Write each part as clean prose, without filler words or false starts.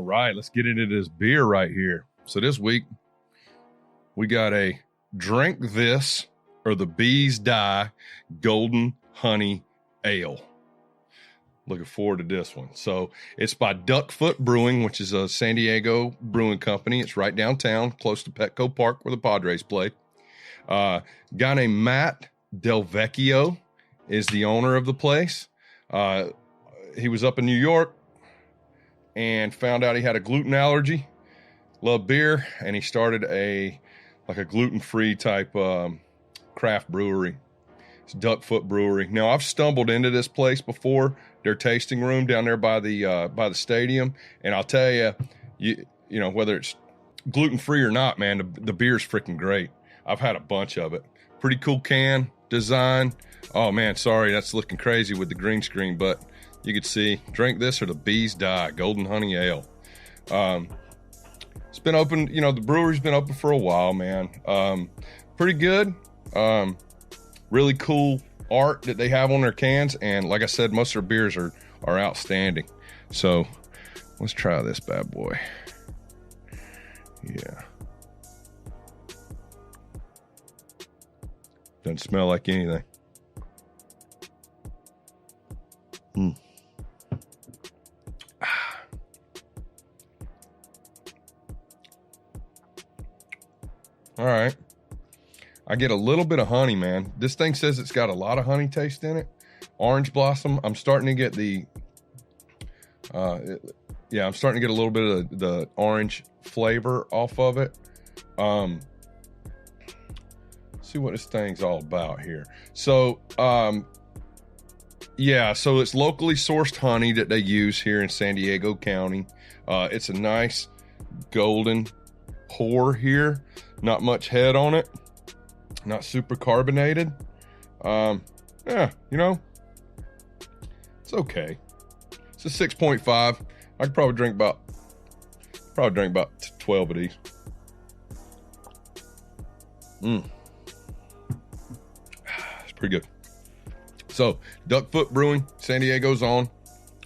All right, let's get into this beer right here. So this week, we got a Drink This or the Bees Die Golden Honey Ale. Looking forward to this one. So it's by Duckfoot Brewing, which is a San Diego brewing company. It's right downtown, close to Petco Park where the Padres play. Guy named Matt Del Vecchio is the owner of the place. He was up in New York and found out he had a gluten allergy, loved beer, and he started a gluten-free type craft brewery. It's Duckfoot Brewery. Now, I've stumbled into this place before, their tasting room down there by the stadium, and I'll tell you, you know, whether it's gluten-free or not, man, the beer's freaking great. I've had a bunch of it. Pretty cool can design. Oh, man, sorry, that's looking crazy with the green screen, but you could see, Drink This or the Bees Die Golden Honey Ale. It's been open, you know, the brewery's been open for a while, man. Pretty good. Really cool art that they have on their cans, and like I said, most of their beers are outstanding. So let's try this bad boy. Yeah. Doesn't smell like anything. All right. I get a little bit of honey, man. This thing says it's got a lot of honey taste in it. Orange blossom. I'm starting to get I'm starting to get a little bit of the orange flavor off of it. See what this thing's all about here. So, so it's locally sourced honey that they use here in San Diego County. It's a nice golden pour here. Not much head on it. Not super carbonated. You know, it's okay. It's a 6.5. I could probably drink about 12 of these. It's pretty good. So, Duckfoot Brewing, San Diego's on.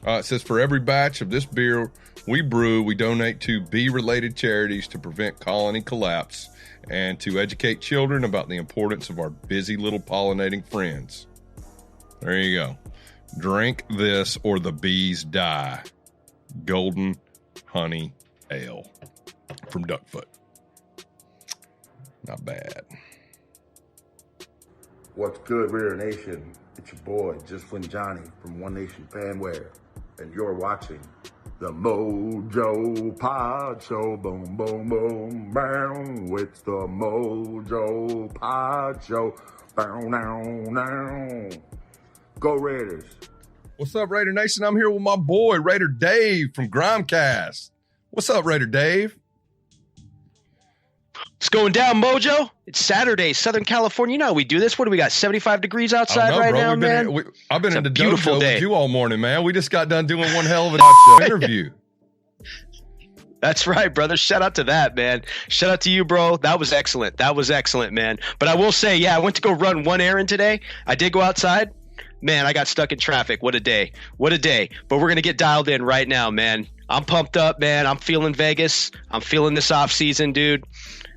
It says, for every batch of this beer we brew, we donate to bee-related charities to prevent colony collapse and to educate children about the importance of our busy little pollinating friends. There you go. Drink This or the Bees Die Golden Honey Ale from Duckfoot. Not bad. What's good, Raider Nation? It's your boy, Justin Johnny from One Nation Fanware, and you're watching the Mojo Pod Show. Boom, boom, boom, boom. It's the Mojo Pod Show. Bow, now, now. Go Raiders. What's up, Raider Nation? I'm here with my boy, Raider Dave from Grimecast. What's up, Raider Dave? It's going down, Mojo. It's Saturday, Southern California. You know how we do this. What do we got? 75 degrees outside right now, man? I've been in the dojo with you all morning, man. We just got done doing one hell of an interview. That's right, brother. Shout out to that, man. Shout out to you, bro. That was excellent. That was excellent, man. But I will say, yeah, I went to go run one errand today. I did go outside. Man, I got stuck in traffic. What a day. What a day. But we're going to get dialed in right now, man. I'm pumped up, man. I'm feeling Vegas. I'm feeling this off season, dude.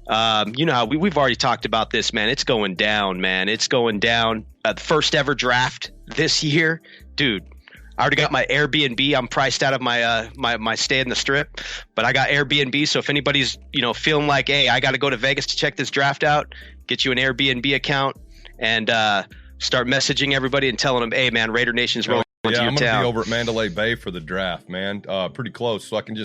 You know how we've already talked about this, man. It's going down, man. It's going down. The first ever draft this year, dude. I already got my Airbnb. I'm priced out of my my stay in the Strip, but I got Airbnb. So if anybody's feeling like, hey, I got to go to Vegas to check this draft out, get you an Airbnb account and start messaging everybody and telling them, hey, man, Raider Nation's rolling to your town. Yeah, I'm gonna be over at Mandalay Bay for the draft, man. Pretty close, so I can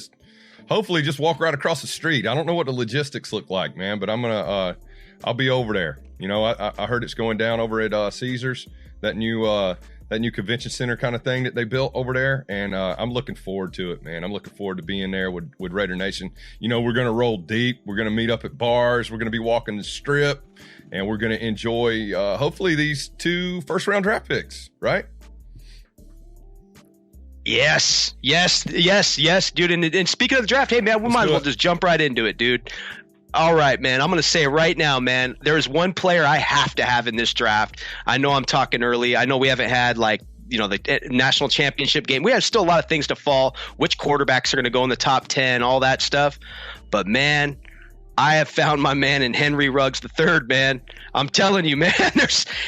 hopefully just walk right across the street. I don't know what the logistics look like, man, but I'll be over there. You know, I heard it's going down over at Caesars, that new convention center kind of thing that they built over there, and I'm looking forward to it, man. I'm looking forward to being there with Raider Nation. You know, we're gonna roll deep. We're gonna meet up at bars. We're gonna be walking the Strip, and we're gonna enjoy hopefully these 2 first-round draft picks, right? Yes, dude. And speaking of the draft, hey, man, we might as well just jump right into it, dude. All right, man. I'm going to say right now, man, there is one player I have to have in this draft. I know I'm talking early. I know we haven't had like the national championship game. We have still a lot of things to fall, which quarterbacks are going to go in the top 10, all that stuff. But man, I have found my man in Henry Ruggs III, man. I'm telling you, man.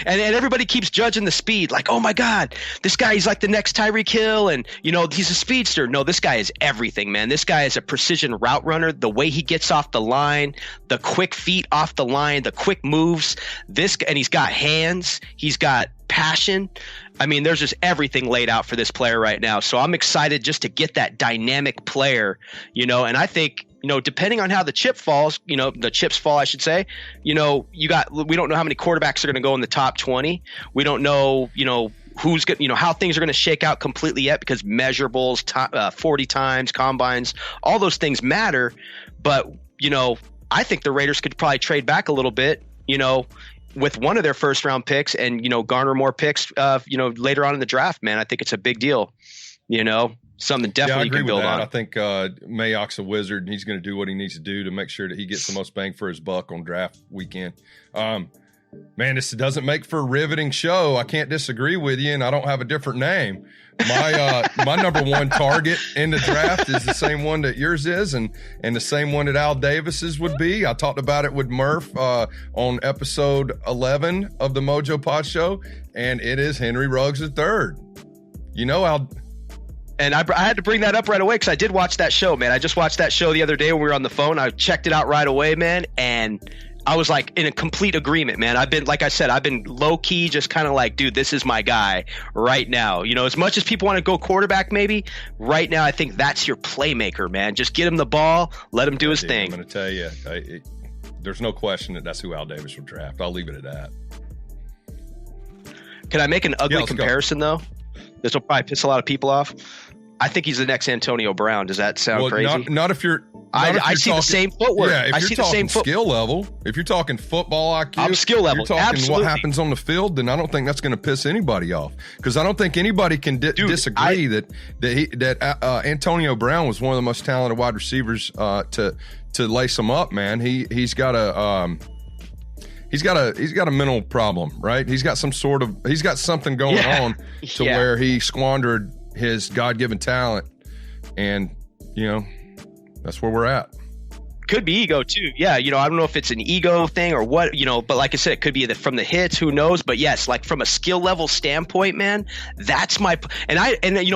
And everybody keeps judging the speed. Like, oh my God, this guy, he's like the next Tyreek Hill, and he's a speedster. No, this guy is everything, man. This guy is a precision route runner. The way he gets off the line, the quick feet off the line, the quick moves. And he's got hands. He's got passion. I mean, there's just everything laid out for this player right now. So I'm excited just to get that dynamic player, and I think, depending on how the chips fall, I should say, we don't know how many quarterbacks are going to go in the top 20. We don't know, who's going, how things are going to shake out completely yet, because measurables, 40 times, combines, all those things matter. But, I think the Raiders could probably trade back a little bit, with one of their first round picks and, garner more picks, later on in the draft, man. I think it's a big deal, something definitely you can build on. I think Mayock's a wizard, and he's going to do what he needs to do to make sure that he gets the most bang for his buck on draft weekend. Man, this doesn't make for a riveting show. I can't disagree with you, and I don't have a different name. My number one target in the draft is the same one that yours is, and the same one that Al Davis's would be. I talked about it with Murf on episode 11 of the Mojo Pod Show, and it is Henry Ruggs III. Al. And I had to bring that up right away because I did watch that show, man. I just watched that show the other day when we were on the phone. I checked it out right away, man, and I was like in a complete agreement, man. I've been low key, just kind of like, dude, this is my guy right now. As much as people want to go quarterback, maybe right now, I think that's your playmaker, man. Just get him the ball, let him do his thing. I'm going to tell you, there's no question that that's who Al Davis would draft. I'll leave it at that. Can I make an ugly comparison though? This will probably piss a lot of people off. I think he's the next Antonio Brown. Does that sound crazy? Not if you're. I see the same footwork. Yeah, if I you're see talking the same skill level, if you're talking football IQ, I'm skill level. You're talking absolutely. What happens on the field, then I don't think that's going to piss anybody off. Because I don't think anybody can disagree that Antonio Brown was one of the most talented wide receivers to lace him up. Man, he's got a mental problem, right? He's got something going on to where he squandered his God-given talent, and that's where we're at. Could be ego too. Yeah. I don't know if it's an ego thing or what, but like I said, it could be from the hits, who knows? But yes, like from a skill level standpoint, man, that's my, and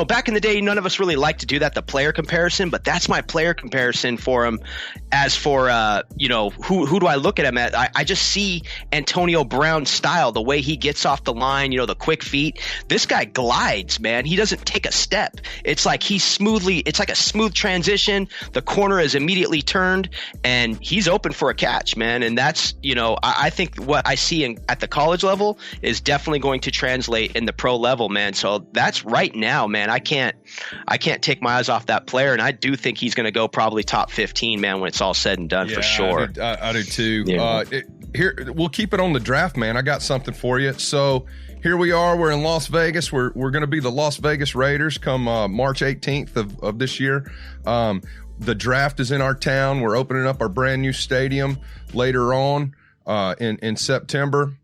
back in the day, none of us really liked to do that, the player comparison, but that's my player comparison for him. As for, who do I look at him at? I just see Antonio Brown's style, the way he gets off the line, the quick feet. This guy glides, man. He doesn't take a step. It's like it's like a smooth transition. The corner is immediately turned, and he's open for a catch, man. And that's, I think what I see at the college level is definitely going to translate in the pro level, man. So that's right now, man. I can't take my eyes off that player. And I do think he's going to go probably top 15, man, when it's all said and done, for sure. I do too. Yeah. Here, we'll keep it on the draft, man. I got something for you. So here we are. We're in Las Vegas. We're going to be the Las Vegas Raiders come March 18th of this year. The draft is in our town. We're opening up our brand new stadium later on in September.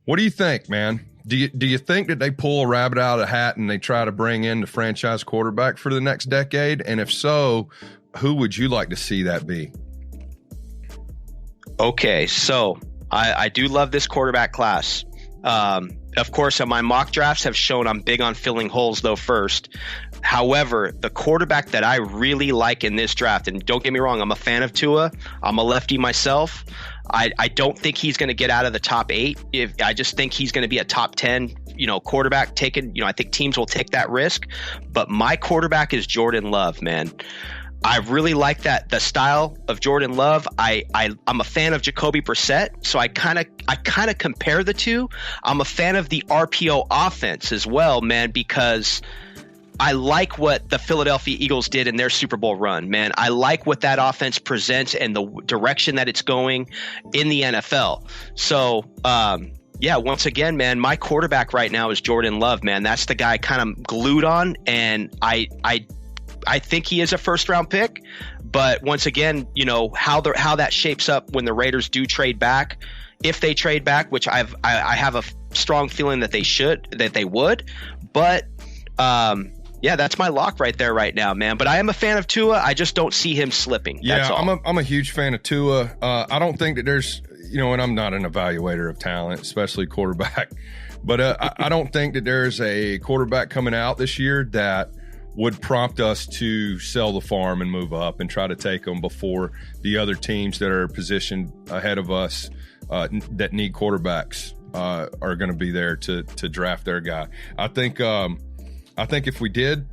What do you think, man? Do you think that they pull a rabbit out of the hat and they try to bring in the franchise quarterback for the next decade? And if so, who would you like to see that be? Okay, so I do love this quarterback class. Of course, my mock drafts have shown I'm big on filling holes, though, first. However, the quarterback that I really like in this draft, and don't get me wrong, I'm a fan of Tua. I'm a lefty myself. I don't think he's going to get out of the top 8. I just think he's going to be a top 10, quarterback taken. I think teams will take that risk. But my quarterback is Jordan Love, man. I really like the style of Jordan Love. I'm a fan of Jacoby Brissett, so I kind of compare the two. I'm a fan of the RPO offense as well, man, because I like what the Philadelphia Eagles did in their Super Bowl run, man. I like what that offense presents and the direction that it's going in the NFL. So, once again, man, my quarterback right now is Jordan Love, man. That's the guy I kind of glued on, and I I think he is a first round pick, but once again, you know, how that shapes up when the Raiders do trade back, if they trade back, which I have a strong feeling that they would, but yeah, that's my lock right there right now, man. But I am a fan of Tua. I just don't see him slipping. Yeah, that's all. I'm a huge fan of Tua. I don't think that there's, you know, and I'm not an evaluator of talent, especially quarterback, but I don't think that there's a quarterback coming out this year that would prompt us to sell the farm and move up and try to take them before the other teams that are positioned ahead of us that need quarterbacks are going to be there to draft their guy. I think if we did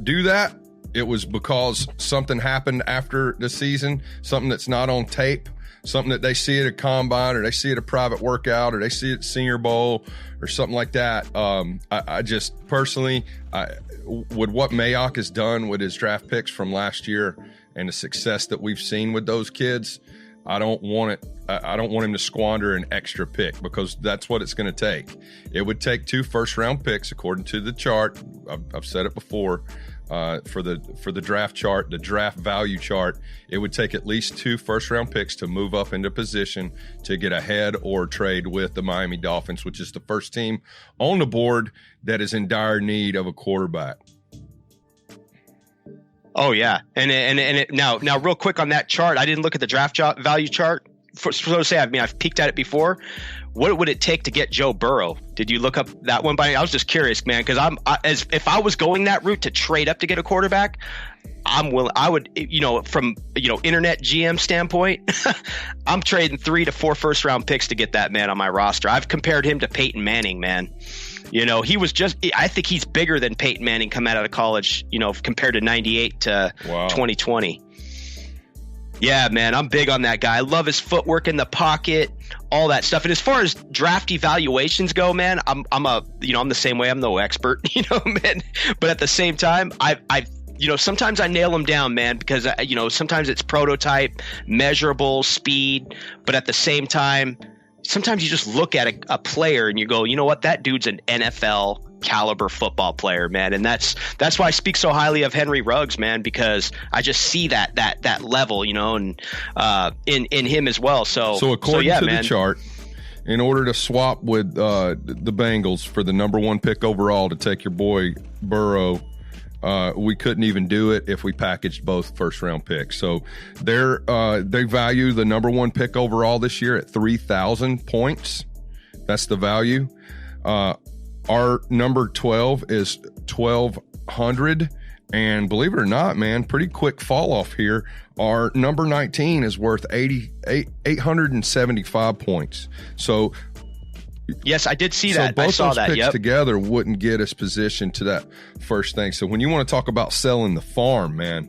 do that, it was because something happened after the season, something that's not on tape, something that they see at a combine or they see at a private workout or they see at Senior Bowl or something like that. I just personally, with what Mayock has done with his draft picks from last year and the success that we've seen with those kids, I don't want him to squander an extra pick because that's what it's going to take. It would take 2 first-round picks, according to the chart. I've said it before. For the draft chart, the draft value chart, it would take at least 2 first-round picks to move up into position to get ahead or trade with the Miami Dolphins, which is the first team on the board that is in dire need of a quarterback. Oh yeah, and now real quick on that chart, I didn't look at the draft value chart. So to say, I mean, I've peeked at it before. What would it take to get Joe Burrow? Did you look up that one? I was just curious, man, because if I was going that route to trade up to get a quarterback, I'm willing. I would, you know, from internet GM standpoint, I'm trading 3 to 4 first round picks to get that man on my roster. I've compared him to Peyton Manning, man. You know, I think he's bigger than Peyton Manning coming out of college, you know, compared to 98 to 2020. Yeah, man, I'm big on that guy. I love his footwork in the pocket, all that stuff. And as far as draft evaluations go, man, I'm the same way. I'm no expert, man. But at the same time, I sometimes I nail them down, man, because sometimes it's prototype, measurable, speed. But at the same time, sometimes you just look at a player and you go, you know what, that dude's an NFL caliber football player, man. And that's why I speak so highly of Henry Ruggs, man, because I just see that level, and in him as well. So according to the chart, in order to swap with the Bengals for the number 1 pick overall to take your boy Burrow, we couldn't even do it if we packaged both first round picks. So they value the number 1 pick overall this year at 3,000 points. That's the value. Our number 12 is 1,200. And believe it or not, man, pretty quick fall off here. Our number 19 is worth 875 points. So yes, I did see that. Both I saw those that. picks together wouldn't get us positioned to that first thing. So when you want to talk about selling the farm, man,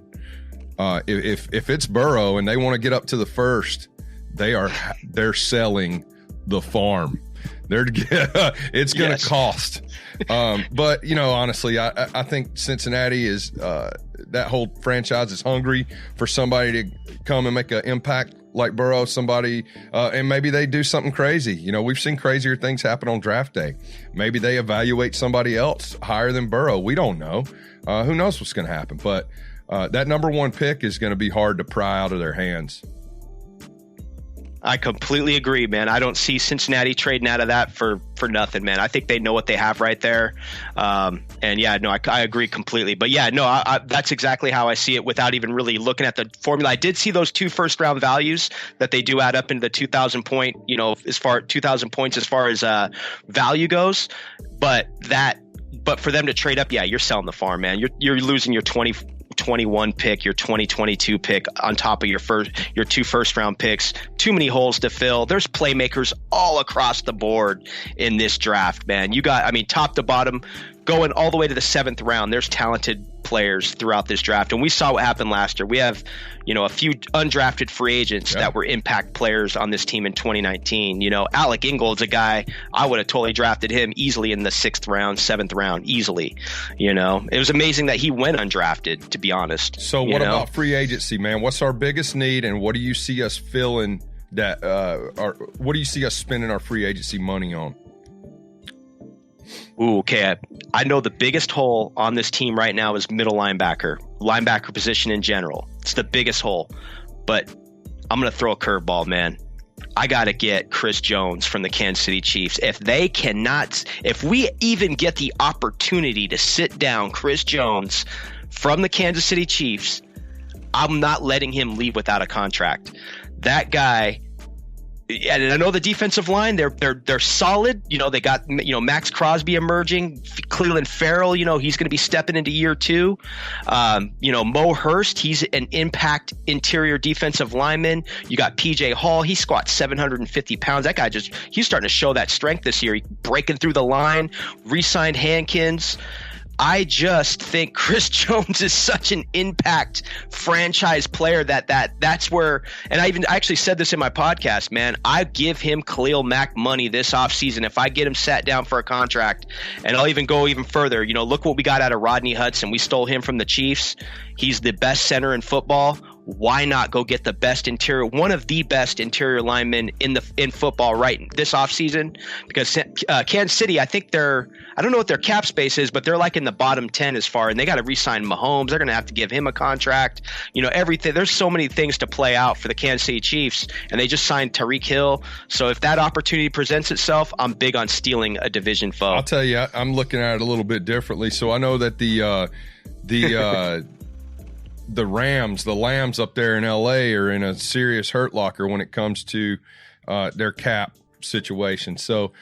if it's Burrow and they want to get up to the first, they're selling the farm. It's going to cost. But honestly, I think Cincinnati is that whole franchise is hungry for somebody to come and make an impact like Burrow, somebody, and maybe they do something crazy. We've seen crazier things happen on draft day. Maybe they evaluate somebody else higher than Burrow. We don't know. Who knows what's going to happen? But that number 1 pick is going to be hard to pry out of their hands. I completely agree, man. I don't see Cincinnati trading out of that for nothing, man. I think they know what they have right there. I agree completely. But yeah, no, that's exactly how I see it without even really looking at the formula. I did see those 2 first round values that they do add up into the 2,000 point, as far 2,000 points as far as value goes. But for them to trade up, yeah, you're selling the farm, man. You're losing your 2021 pick, your 2022 pick on top of your 2 first round picks. Too many holes to fill. There's playmakers all across the board in this draft, man. You got, top to bottom, going all the way to the 7th round. There's talented players throughout this draft, and we saw what happened last year. We have a few undrafted free agents that were impact players on this team in 2019. Alec Ingold's a guy I would have totally drafted him easily in the 6th round, 7th round, easily. It was amazing that he went undrafted, to be honest. So what about free agency, man? What's our biggest need, and what do you see us filling that what do you see us spending our free agency money on? Ooh, okay. I know the biggest hole on this team right now is middle linebacker position in general. It's the biggest hole. But I'm going to throw a curveball, man. I got to get Chris Jones from the Kansas City Chiefs. If we even get the opportunity to sit down Chris Jones from the Kansas City Chiefs, I'm not letting him leave without a contract. That guy, and I know the defensive line, they're solid. They got, Max Crosby emerging, Cleveland Farrell, he's going to be stepping into year 2. Mo Hurst, he's an impact interior defensive lineman. You got PJ Hall, he squats 750 pounds. That guy he's starting to show that strength this year. He breaking through the line, re-signed Hankins. I just think Chris Jones is such an impact franchise player that's where, and I actually said this in my podcast, man, I give him Khalil Mack money this offseason if I get him sat down for a contract. And I'll even go even further. Look what we got out of Rodney Hudson. We stole him from the Chiefs. He's the best center in football. Why not go get one of the best interior linemen in football right this offseason? Because Kansas City, I don't know what their cap space is, but they're like in the bottom 10 as far, and they got to re-sign Mahomes. They're going to have to give him a contract. Everything. There's so many things to play out for the Kansas City Chiefs, and they just signed Tyreek Hill. So if that opportunity presents itself, I'm big on stealing a division foe. I'll tell you, I'm looking at it a little bit differently. So I know that the Rams, the Lambs up there in LA are in a serious hurt locker when it comes to their cap situation. So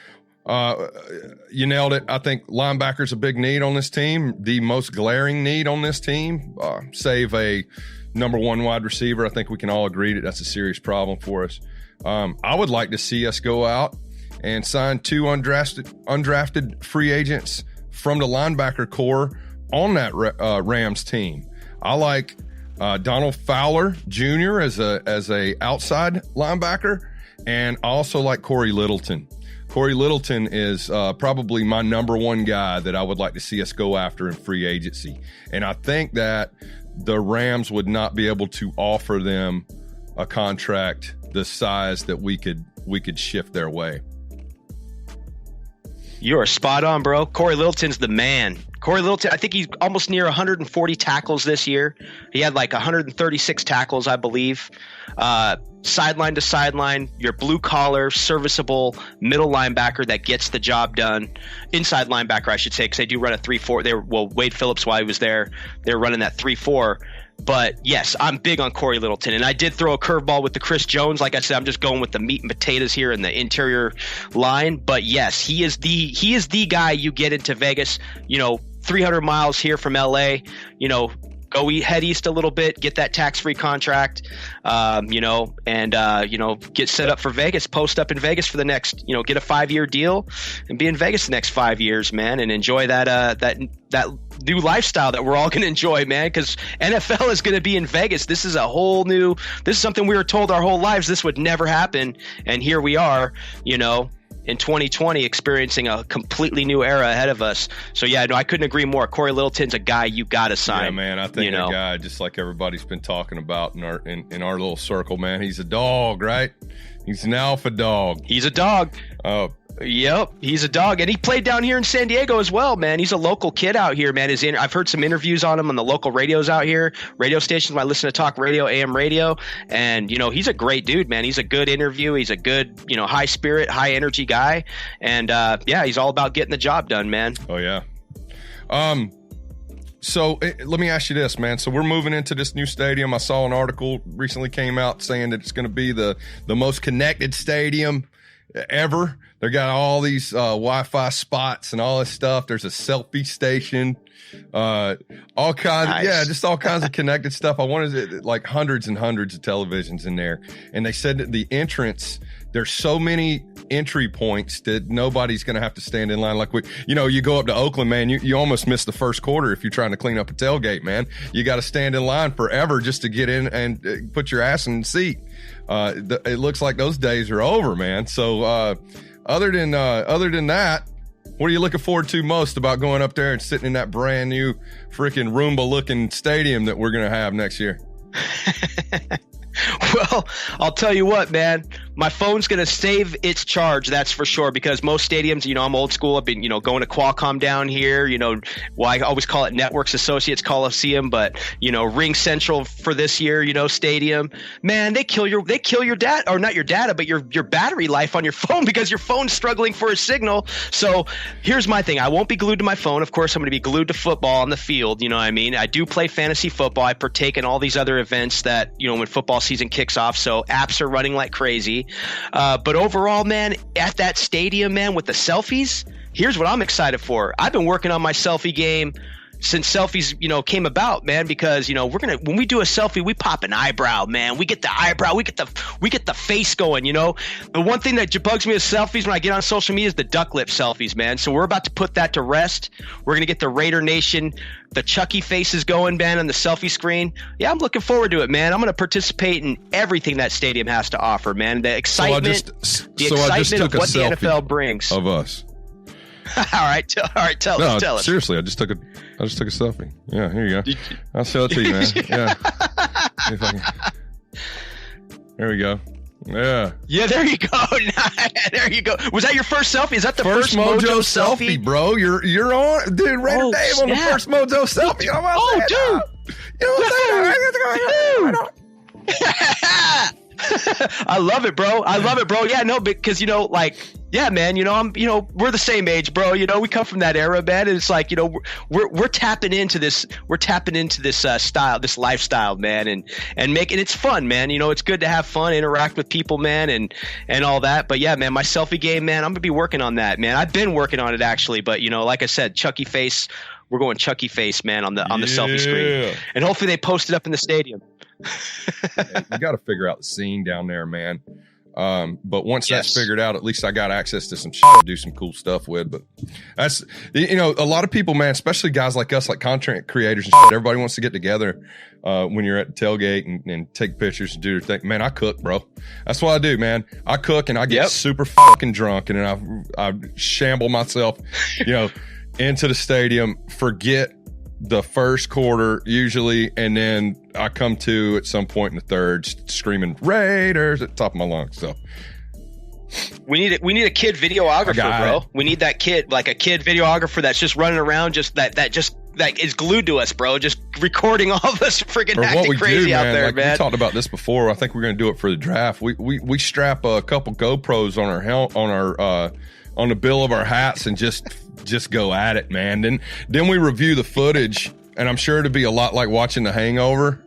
you nailed it. I think linebacker's a big need on this team, the most glaring need on this team, save a number 1 wide receiver. I think we can all agree that that's a serious problem for us. I would like to see us go out and sign 2 undrafted free agents from the linebacker core on that Rams team. I like Donald Fowler Jr. as a outside linebacker, and I also like Corey Littleton. Corey Littleton is probably my number 1 guy that I would like to see us go after in free agency. And I think that the Rams would not be able to offer them a contract the size that we could shift their way. You are spot on, bro. Corey Littleton's the man. Corey Littleton, I think he's almost near 140 tackles this year. He had like 136 tackles, I believe. Sideline to sideline, your blue-collar, serviceable middle linebacker that gets the job done. Inside linebacker, I should say, because they do run a 3-4. Wade Phillips, while he was there, they were running that 3-4. But yes, I'm big on Corey Littleton, and I did throw a curveball with the Chris Jones. Like I said, I'm just going with the meat and potatoes here in the interior line. But yes, he is the guy you get into Vegas. 300 miles here from LA. Go head east a little bit, get that tax-free contract, and get set up for Vegas, post up in Vegas for the next, get a 5-year deal and be in Vegas the next 5 years, man, and enjoy that new lifestyle that we're all going to enjoy, man, because NFL is going to be in Vegas. This is something we were told our whole lives this would never happen, and here we are, in 2020, experiencing a completely new era ahead of us. So, yeah, no, I couldn't agree more. Corey Littleton's a guy you got to sign. Yeah, man, I think that guy, just like everybody's been talking about in our little circle, man, he's a dog, right? He's an alpha dog. He's a dog. Yep, he's a dog, and he played down here in San Diego as well, man. He's a local kid out here, man. I've heard some interviews on him on the local radios out here, radio stations. I listen to talk radio, AM radio, and he's a great dude, man. He's a good interview. He's a good, high spirit, high energy guy, and he's all about getting the job done, man. Oh yeah. So let me ask you this, man. So we're moving into this new stadium. I saw an article recently came out saying that it's going to be the most connected stadium ever. They got all these Wi-Fi spots and all this stuff. There's a selfie station, all kinds. Nice. Yeah, just all kinds of connected stuff. I wanted like hundreds and hundreds of televisions in there. And they said that the entrance, there's so many entry points that nobody's going to have to stand in line. Like you go up to Oakland, man, you almost miss the first quarter if you're trying to clean up a tailgate, man. You got to stand in line forever just to get in and put your ass in the seat. It looks like those days are over, man. So other than that, what are you looking forward to most about going up there and sitting in that brand new freaking Roomba looking stadium that we're going to have next year? Well, I'll tell you what, man. My phone's going to save its charge, that's for sure, because most stadiums, I'm old school. I've been, going to Qualcomm down here, well, I always call it Networks Associates Coliseum, but, Ring Central for this year, stadium. Man, they kill your data, or not your data, but your battery life on your phone because your phone's struggling for a signal. So here's my thing. I won't be glued to my phone. Of course, I'm going to be glued to football on the field. You know what I mean? I do play fantasy football. I partake in all these other events that, when football season kicks off. So apps are running like crazy. But overall, man, at that stadium, man, with the selfies, here's what I'm excited for. I've been working on my selfie game since selfies, came about, man, because, when we do a selfie, we pop an eyebrow, man. We get the eyebrow, we get the face going, The one thing that bugs me with selfies when I get on social media is the duck lip selfies, man. So we're about to put that to rest. We're going to get the Raider Nation, the Chucky faces going, man, on the selfie screen. Yeah, I'm looking forward to it, man. I'm going to participate in everything that stadium has to offer, man. The excitement, of what the NFL brings. Of us. All right, tell us. Seriously, I just took a selfie. Yeah, here you go. I'll show it to you, man. Yeah. There we go. Yeah. Yeah, there you go. There you go. Was that your first selfie? Is that the first Mojo selfie, bro? You're on, dude. Raider Dave on the first Mojo selfie. Dude. You know what I'm saying? I love it, bro. Yeah, no, because yeah, man, I'm, we're the same age, bro. We come from that era, man. And it's like, we're tapping into this. We're tapping into this style, this lifestyle, man, and making it's fun, man. It's good to have fun, interact with people, man, and all that. But yeah, man, my selfie game, man, I'm gonna be working on that, man. I've been working on it actually, but like I said, Chucky face. We're going Chucky face, man, on the selfie screen, and hopefully they post it up in the stadium. You got to figure out the scene down there, man. But once that's figured out, at least I got access to some shit to do some cool stuff with. But that's, a lot of people, man, especially guys like us, like content creators and shit, everybody wants to get together when you're at the tailgate and take pictures and do their thing. Man, I cook, bro. That's what I do, man. I cook and I get super fucking drunk and then I shamble myself, into the stadium, forget the first quarter usually, and then I come to at some point in the third screaming Raiders at the top of my lungs. So we need a kid videographer, bro. We need that kid, like a kid videographer that's just running around, just that is glued to us, bro. Just recording all of us freaking acting crazy out there, man. We talked about this before. I think we're going to do it for the draft. We strap a couple GoPros on our on the bill of our hats and just go at it, man. Then we review the footage, and I'm sure it'd be a lot like watching The Hangover.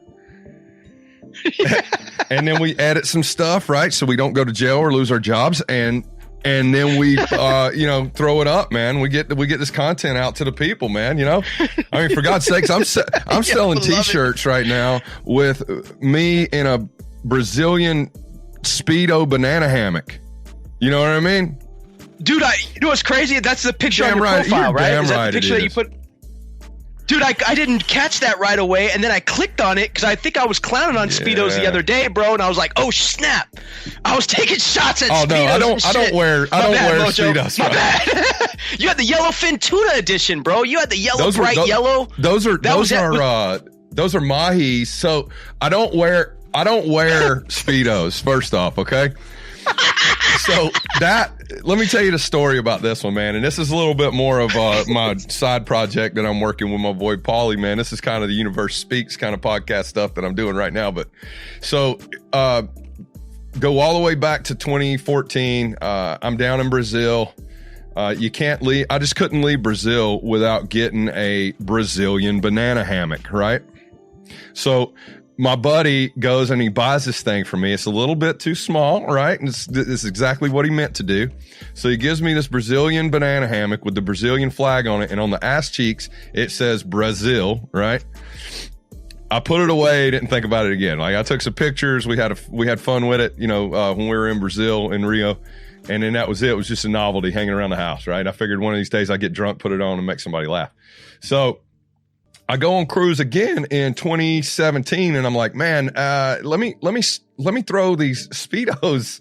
And then we edit some stuff, right? So we don't go to jail or lose our jobs, and then we throw it up, man. We get this content out to the people, man. I mean, for God's sakes, I'm selling t-shirts right now with me in a Brazilian Speedo banana hammock. You know what I mean? Dude, you know what's crazy? That's the picture on your profile, right? Is that the picture that you put? Dude, I didn't catch that right away, and then I clicked on it because I think I was clowning on Speedos the other day, bro, and I was like, "Oh snap!" I was taking shots at Speedos. Oh no, I don't wear Speedos. My bad. You had the yellowfin tuna edition, bro. You had the yellow, bright yellow. Those are mahis. So I don't wear Speedos. First off, okay. So let me tell you the story about this one, man. And this is a little bit more of my side project that I'm working with my boy Paulie, man. This is kind of the Universe Speaks kind of podcast stuff that I'm doing right now. But so go all the way back to 2014. I'm down in Brazil. You can't leave. I just couldn't leave Brazil without getting a Brazilian banana hammock, right? So my buddy goes and he buys this thing for me. It's a little bit too small, right? And it's exactly what he meant to do. So he gives me this Brazilian banana hammock with the Brazilian flag on it. And on the ass cheeks, it says Brazil, right? I put it away, didn't think about it again. Like I took some pictures. We had fun with it, when we were in Brazil, in Rio. And then that was it. It was just a novelty hanging around the house, right? I figured one of these days I'd get drunk, put it on and make somebody laugh. So I go on cruise again in 2017 and I'm like, man, let me throw these Speedos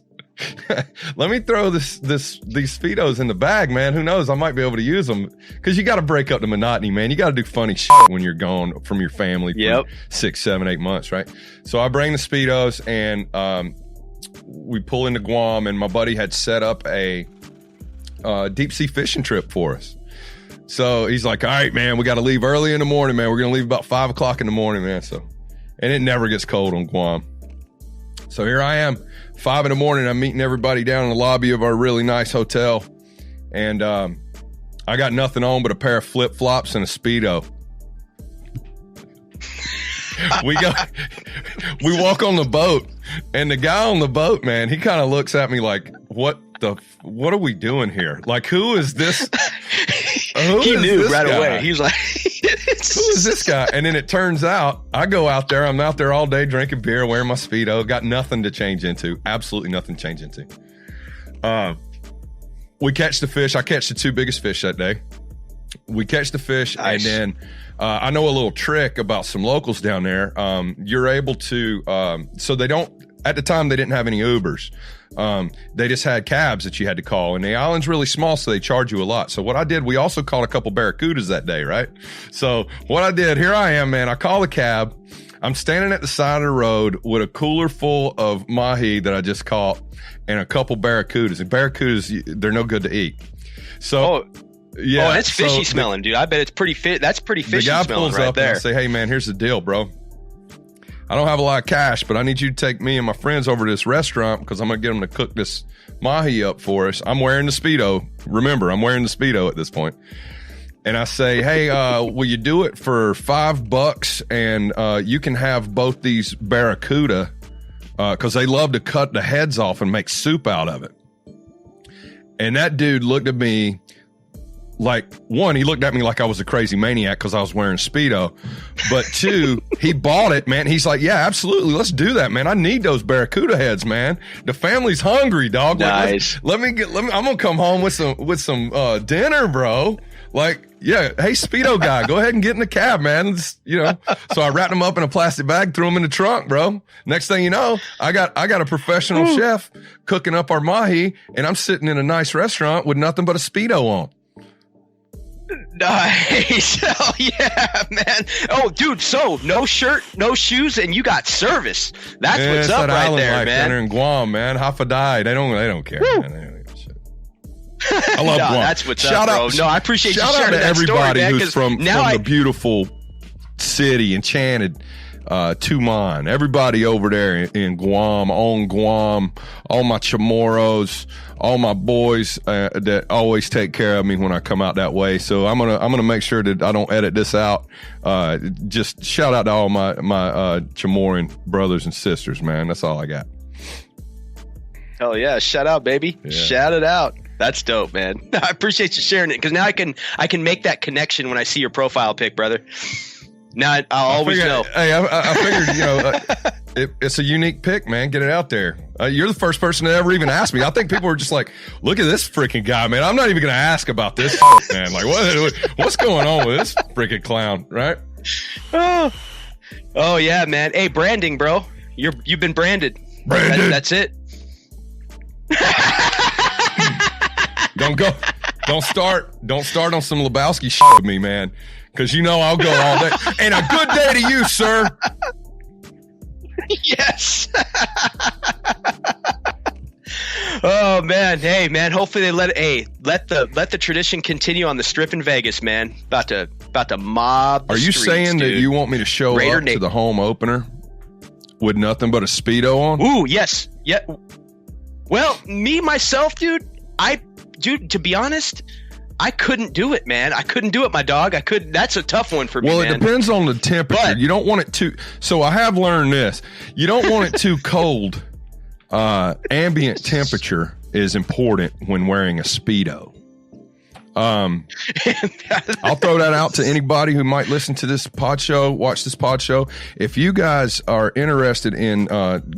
let me throw these Speedos in the bag, man. Who knows? I might be able to use them because you got to break up the monotony, man. You got to do funny shit when you're gone from your family for 6, 7, 8 months, right? So I bring the Speedos and we pull into Guam, and my buddy had set up a deep sea fishing trip for us. So he's like, all right, man, we got to leave early in the morning, man. We're going to leave about 5 o'clock in the morning, man. And it never gets cold on Guam. So here I am, 5 in the morning. I'm meeting everybody down in the lobby of our really nice hotel. And I got nothing on but a pair of flip-flops and a Speedo. We walk on the boat, and the guy on the boat, man, he kind of looks at me like, what are we doing here? Like, who is this? He knew right away. He was like, who is this guy? And then it turns out I go out there. I'm out there all day drinking beer, wearing my Speedo. Got nothing to change into. Absolutely nothing to change into. We catch the fish. I catch the 2 biggest fish that day. We catch the fish, nice. And then I know a little trick about some locals down there. You're able to, so they don't, at the time, they didn't have any Ubers. They just had cabs that you had to call, and the island's really small, so they charge you a lot. So what I did, we also caught a couple barracudas that day, right? So what I did, here I am, man. I call a cab. I'm standing at the side of the road with a cooler full of mahi that I just caught and a couple barracudas. And barracudas, they're no good to eat. So, yeah. Oh, it's fishy smelling, dude. I bet it's pretty fit. That's pretty fishy smelling. The guy pulls up and I say, hey, man, here's the deal, bro. I don't have a lot of cash, but I need you to take me and my friends over to this restaurant because I'm going to get them to cook this mahi up for us. I'm wearing the Speedo. Remember, I'm wearing the Speedo at this point. And I say, hey, will you do it for $5? And you can have both these barracuda because they love to cut the heads off and make soup out of it. And that dude looked at me like, one, he looked at me like I was a crazy maniac because I was wearing Speedo. But 2, he bought it, man. He's like, yeah, absolutely. Let's do that, man. I need those barracuda heads, man. The family's hungry, dog. Nice. Let me, I'm going to come home with some dinner, bro. Like, yeah, hey, Speedo guy, go ahead and get in the cab, man. So I wrapped them up in a plastic bag, threw them in the trunk, bro. Next thing you know, I got a professional chef cooking up our mahi, and I'm sitting in a nice restaurant with nothing but a Speedo on. Nice. Oh yeah, man. Oh, dude. So no shirt, no shoes, and you got service. That's what's up right there, man. They're in Guam, man. Hafadai. They don't care. Man. They don't give a shit. I love Guam. That's what's up, bro. No, I appreciate you sharing that story, man. Shout out to everybody who's from the beautiful city, enchanted Tuman. Everybody over there in Guam, on Guam, all my Chamorros, all my boys that always take care of me when I come out that way. So I'm gonna make sure that I don't edit this out. Just shout out to all my Chamoran brothers and sisters, man. That's all I got. Hell yeah! Shout out, baby. Yeah. Shout it out. That's dope, man. I appreciate you sharing it because now I can make that connection when I see your profile pic, brother. Now I'll always know. Hey, I figured, it's a unique pick, man. Get it out there. You're the first person to ever even ask me. I think people are just like, look at this freaking guy, man. I'm not even going to ask about this, man. Like, what's going on with this freaking clown, right? Oh yeah, man. Hey, branding, bro. You've been branded. That's it. Don't start on some Lebowski shit with me, man. Because I'll go all day. And a good day to you, sir. Yes. Oh man, hey man. Hopefully they let the tradition continue on the strip in Vegas, man. About to mob. Are you streets, saying dude. That you want me to show up to the home opener with nothing but a Speedo on? Ooh, yes, yeah. Well, me myself, dude. To be honest, I couldn't do it, man. I couldn't do it, my dog. I couldn't. That's a tough one for me, Well, man. It depends on the temperature. You don't want it too. So I have learned this. You don't want it too cold. Ambient temperature is important when wearing a Speedo. I'll throw that out to anybody who might listen to this pod show, watch this pod show. If you guys are interested in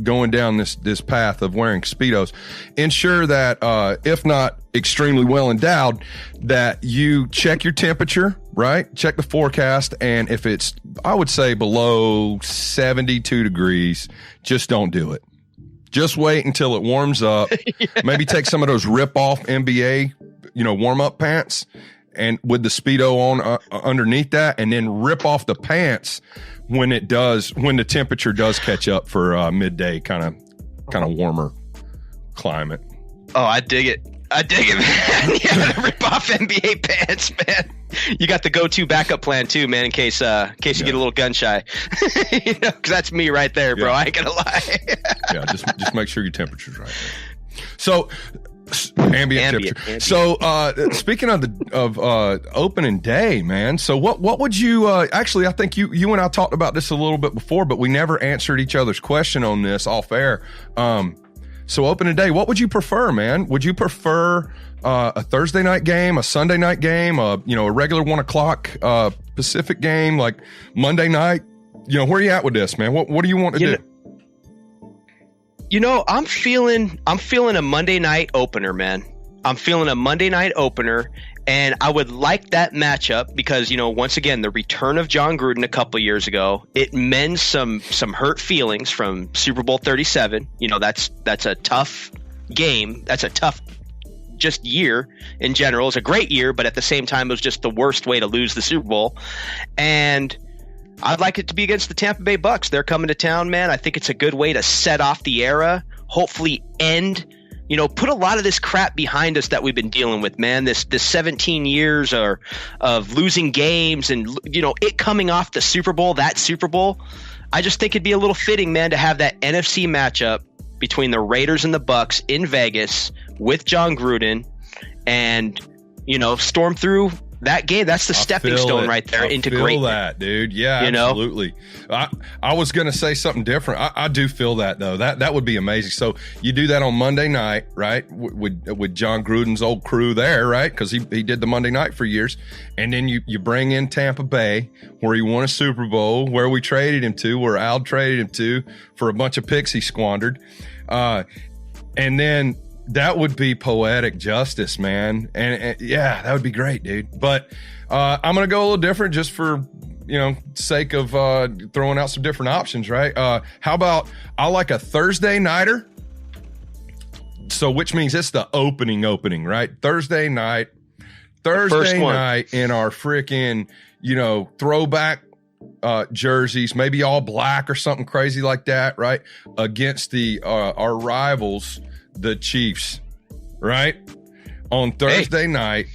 going down this path of wearing Speedos, ensure that if not extremely well endowed, that you check your temperature, right? Check the forecast, and if it's, I would say, below 72 degrees, just don't do it. Just wait until it warms up. Yeah. Maybe take some of those rip-off NBA, warm-up pants and with the Speedo on underneath that, and then rip off the pants when the temperature does catch up for midday kind of warmer climate. Oh, I dig it, man. Yeah, the rip off NBA pants, man. You got the go-to backup plan too, man, in case you get a little gun shy. Because that's me right there, bro. I ain't gonna lie. Yeah, just make sure your temperature's right. So ambient temperature. So speaking of opening day, man. So what would you actually? I think you and I talked about this a little bit before, but we never answered each other's question on this off air. So opening day, what would you prefer, man? Would you prefer a Thursday night game, a Sunday night game, a regular 1:00 Pacific game, like Monday night? Where are you at with this, man? What do you want to do? I'm feeling a Monday night opener, man. I'm feeling a Monday night opener, and I would like that matchup because, once again, the return of John Gruden a couple years ago, it mends some hurt feelings from Super Bowl 37. That's a tough game. That's a tough just year in general. It's a great year, but at the same time, it was just the worst way to lose the Super Bowl. And I'd like it to be against the Tampa Bay Bucks. They're coming to town, man. I think it's a good way to set off the era, hopefully end, put a lot of this crap behind us that we've been dealing with, man. This 17 years of losing games and, it coming off the Super Bowl, that Super Bowl. I just think it'd be a little fitting, man, to have that NFC matchup between the Raiders and the Bucks in Vegas with John Gruden and, storm through that game. That's the stepping stone right there into great. I feel that, dude. Yeah, absolutely. I was going to say something different. I do feel that, though. That would be amazing. So you do that on Monday night, right, with John Gruden's old crew there, right, because he did the Monday night for years. And then you bring in Tampa Bay, where he won a Super Bowl, where we traded him to, where Al traded him to for a bunch of picks he squandered. And then that would be poetic justice, man. And yeah, that would be great, dude. But I'm going to go a little different just for, sake of throwing out some different options, right? How about I like a Thursday nighter? So which means it's the opening, right? Thursday night in our freaking, throwback jerseys, maybe all black or something crazy like that, right? Against our rivals, the Chiefs, right? On Thursday night,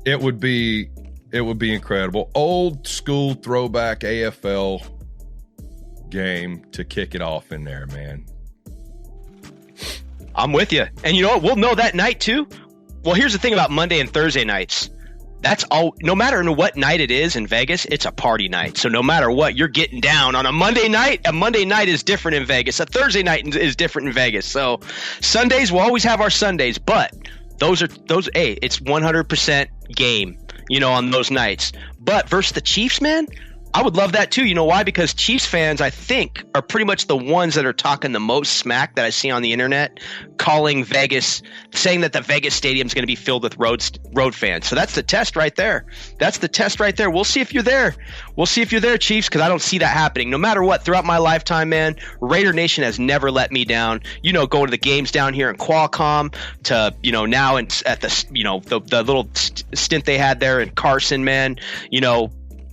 it would be incredible. Old school throwback AFL game to kick it off in there, man. I'm with you. And you know what? We'll know that night too. Well, here's the thing about Monday and Thursday nights. That's all. No matter what night it is in Vegas, it's a party night. So no matter what, you're getting down on a Monday night. A Monday night is different in Vegas. A Thursday night is different in Vegas. So Sundays, we'll always have our Sundays, but those. Hey, it's 100% game, on those nights. But versus the Chiefs, man, I would love that too. You know why? Because Chiefs fans, I think, are pretty much the ones that are talking the most smack that I see on the internet, calling Vegas, saying that the Vegas stadium is going to be filled with road fans. So that's the test right there. We'll see if you're there. Chiefs, because I don't see that happening. No matter what, throughout my lifetime, man, Raider Nation has never let me down. Going to the games down here in Qualcomm to, now at the little stint they had there in Carson, man,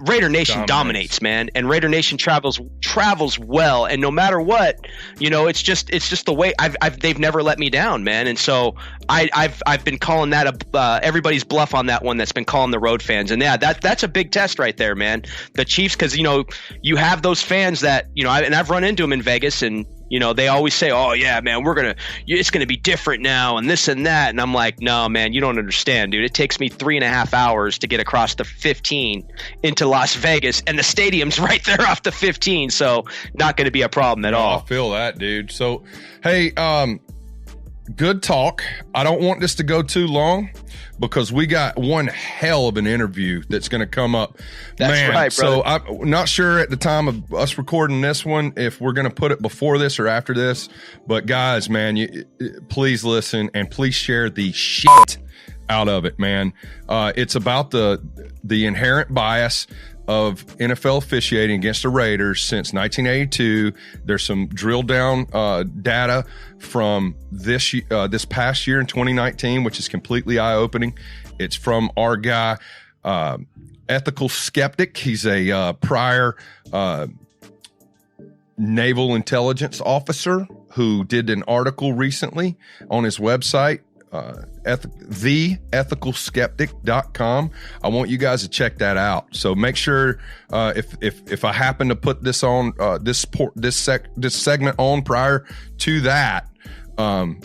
Raider Nation dominates, man, and Raider Nation travels well, and no matter what, it's just the way they've never let me down, man, and so I've been calling that everybody's bluff on that one that's been calling the road fans, and yeah, that's a big test right there, man. The Chiefs, because you have those fans that and I've run into them in Vegas, and they always say, oh yeah, man, it's gonna be different now and this and that. And I'm like, no, man, you don't understand, dude. It takes me 3.5 hours to get across the 15 into Las Vegas, and the stadium's right there off the 15. So not going to be a problem at all. I feel that, dude. So, hey, good talk. I don't want this to go too long because we got one hell of an interview that's going to come up. That's right, brother. So I'm not sure at the time of us recording this one if we're going to put it before this or after this. But guys, man, please listen and please share the shit out of it, man. It's about the inherent bias of NFL officiating against the Raiders since 1982. There's some drill down data from this past year in 2019, which is completely eye-opening. It's from our guy, Ethical Skeptic. He's a prior naval intelligence officer who did an article recently on his website, theethicalskeptic.com. I want you guys to check that out. So make sure if I happen to put this on this segment on prior to that,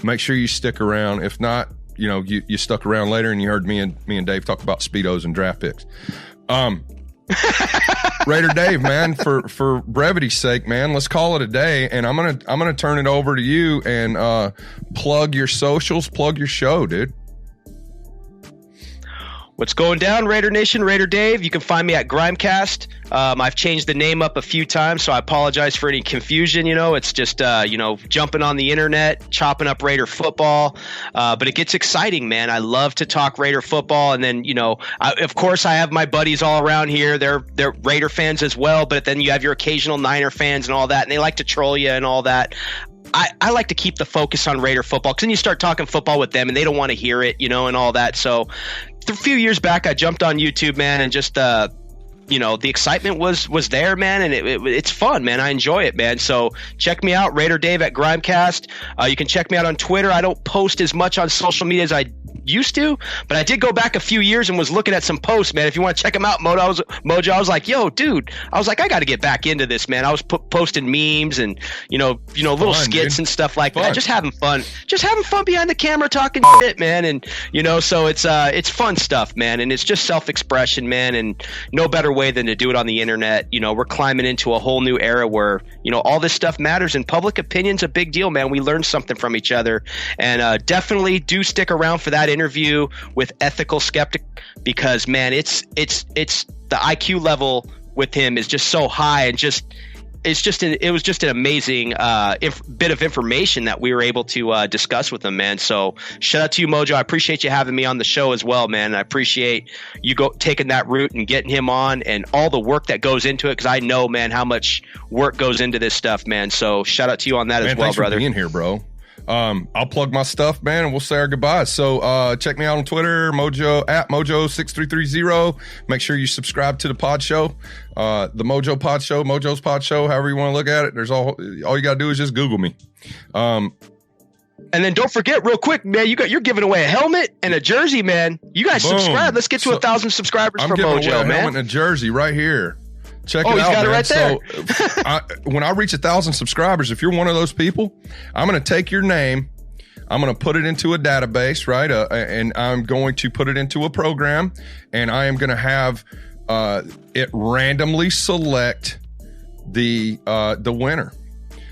make sure you stick around. If not, you stuck around later and you heard me and Dave talk about Speedos and draft picks. Raider Dave, man, for brevity's sake, man, let's call it a day. And I'm gonna turn it over to you and plug your socials, plug your show, dude. What's going down, Raider Nation? Raider Dave. You can find me at Grimecast. I've changed the name up a few times, so I apologize for any confusion. It's just, jumping on the internet, chopping up Raider football. But it gets exciting, man. I love to talk Raider football. And then, of course, I have my buddies all around here. They're Raider fans as well. But then you have your occasional Niner fans and all that, and they like to troll you and all that. I like to keep the focus on Raider football, because then you start talking football with them and they don't want to hear it, and all that. So a few years back, I jumped on YouTube, man, and just, the excitement was there, man, and it's fun, man. I enjoy it, man. So check me out, Raider Dave at Grimecast. You can check me out on Twitter. I don't post as much on social media as I used to, but I did go back a few years and was looking at some posts, man. If you want to check them out, Mojo, I was like, yo, dude, I got to get back into this, man. I was posting memes and little skits, dude, and stuff like that, just having fun behind the camera, talking shit, man. And so it's fun stuff, man, and it's just self-expression, man, and no better way than to do it on the internet. We're climbing into a whole new era where all this stuff matters, and public opinion's a big deal, man. We learn something from each other, and definitely do stick around for that interview with Ethical Skeptic, because, man, it's the IQ level with him is just so high, and it was just an amazing bit of information that we were able to discuss with him, man. So shout out to you, Mojo. I appreciate you having me on the show as well, man. I appreciate you taking that route and getting him on, and all the work that goes into it, because I know, man, how much work goes into this stuff, man. So shout out to you on that, man, as well, thanks brother. For being here, bro. I'll plug my stuff, man, and we'll say our goodbyes. So check me out on Twitter, at Mojo6330. Make sure you subscribe to the pod show, the Mojo Pod Show, Mojo's Pod Show, however you want to look at it. There's all you gotta do is just Google me. And then don't forget, real quick, man, you're giving away a helmet and a jersey, man. You guys subscribe. Let's get to 1,000 subscribers for Mojo, man. I'm giving away a helmet and a jersey right here. Check it out, got man. It right there. So when I reach 1,000 subscribers, if you're one of those people, I'm going to take your name, I'm going to put it into a database, right? And I'm going to put it into a program, and I am going to have it randomly select the winner.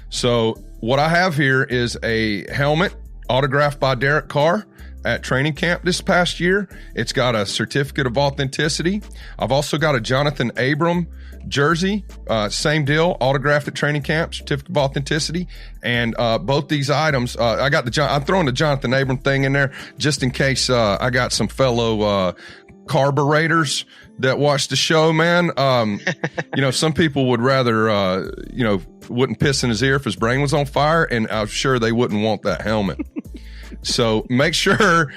So what I have here is a helmet autographed by Derek Carr at training camp this past year. It's got a certificate of authenticity. I've also got a Jonathan Abram jersey, same deal, autographed at training camp, certificate of authenticity. And both these items, I'm throwing the Jonathan Abram thing in there just in case I got some fellow carburetors that watch the show, man. Some people would rather, wouldn't piss in his ear if his brain was on fire, and I'm sure they wouldn't want that helmet. So make sure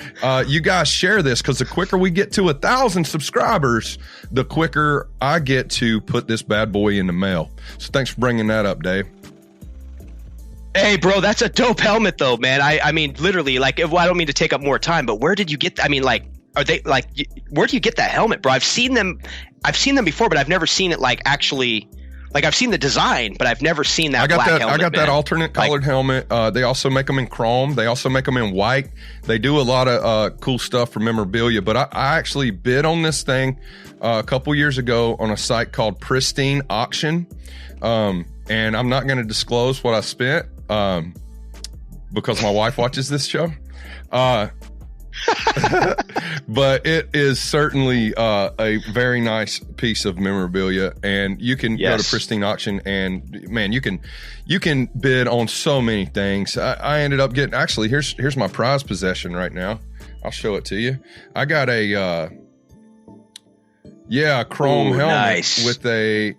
you guys share this, because the quicker we get to 1,000 subscribers, the quicker I get to put this bad boy in the mail. So thanks for bringing that up, Dave. Hey, bro, that's a dope helmet, though, man. I mean, literally, I don't mean to take up more time, but where did you get? Where do you get that helmet, bro? I've seen them before, but I've never seen it actually. I've seen the design, but I've never seen that black helmet. I got that alternate colored helmet. They also make them in chrome. They also make them in white. They do a lot of cool stuff for memorabilia. But I actually bid on this thing a couple years ago on a site called Pristine Auction. And I'm not going to disclose what I spent because my wife watches this show. But it is certainly a very nice piece of memorabilia, and you can go to Pristine Auction, and man, you can bid on so many things. I ended up getting, actually, here's my prize possession right now. I'll show it to you. I got a Yeah, chrome helmet nice. with a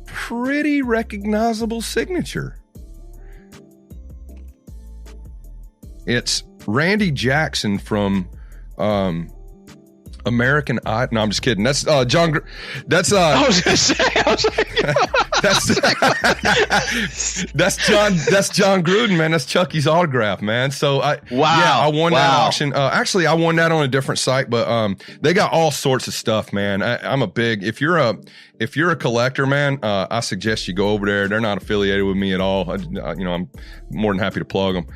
pretty recognizable signature. It's Randy Jackson from American Idol. No, I'm just kidding. That's John. That's I was gonna say. I was like, that's John Gruden, man. That's Chucky's autograph, man. So I won that auction. Actually, I won that on a different site, but they got all sorts of stuff, man. I'm a big. If you're a collector, man, I suggest you go over there. They're not affiliated with me at all. I'm more than happy to plug them.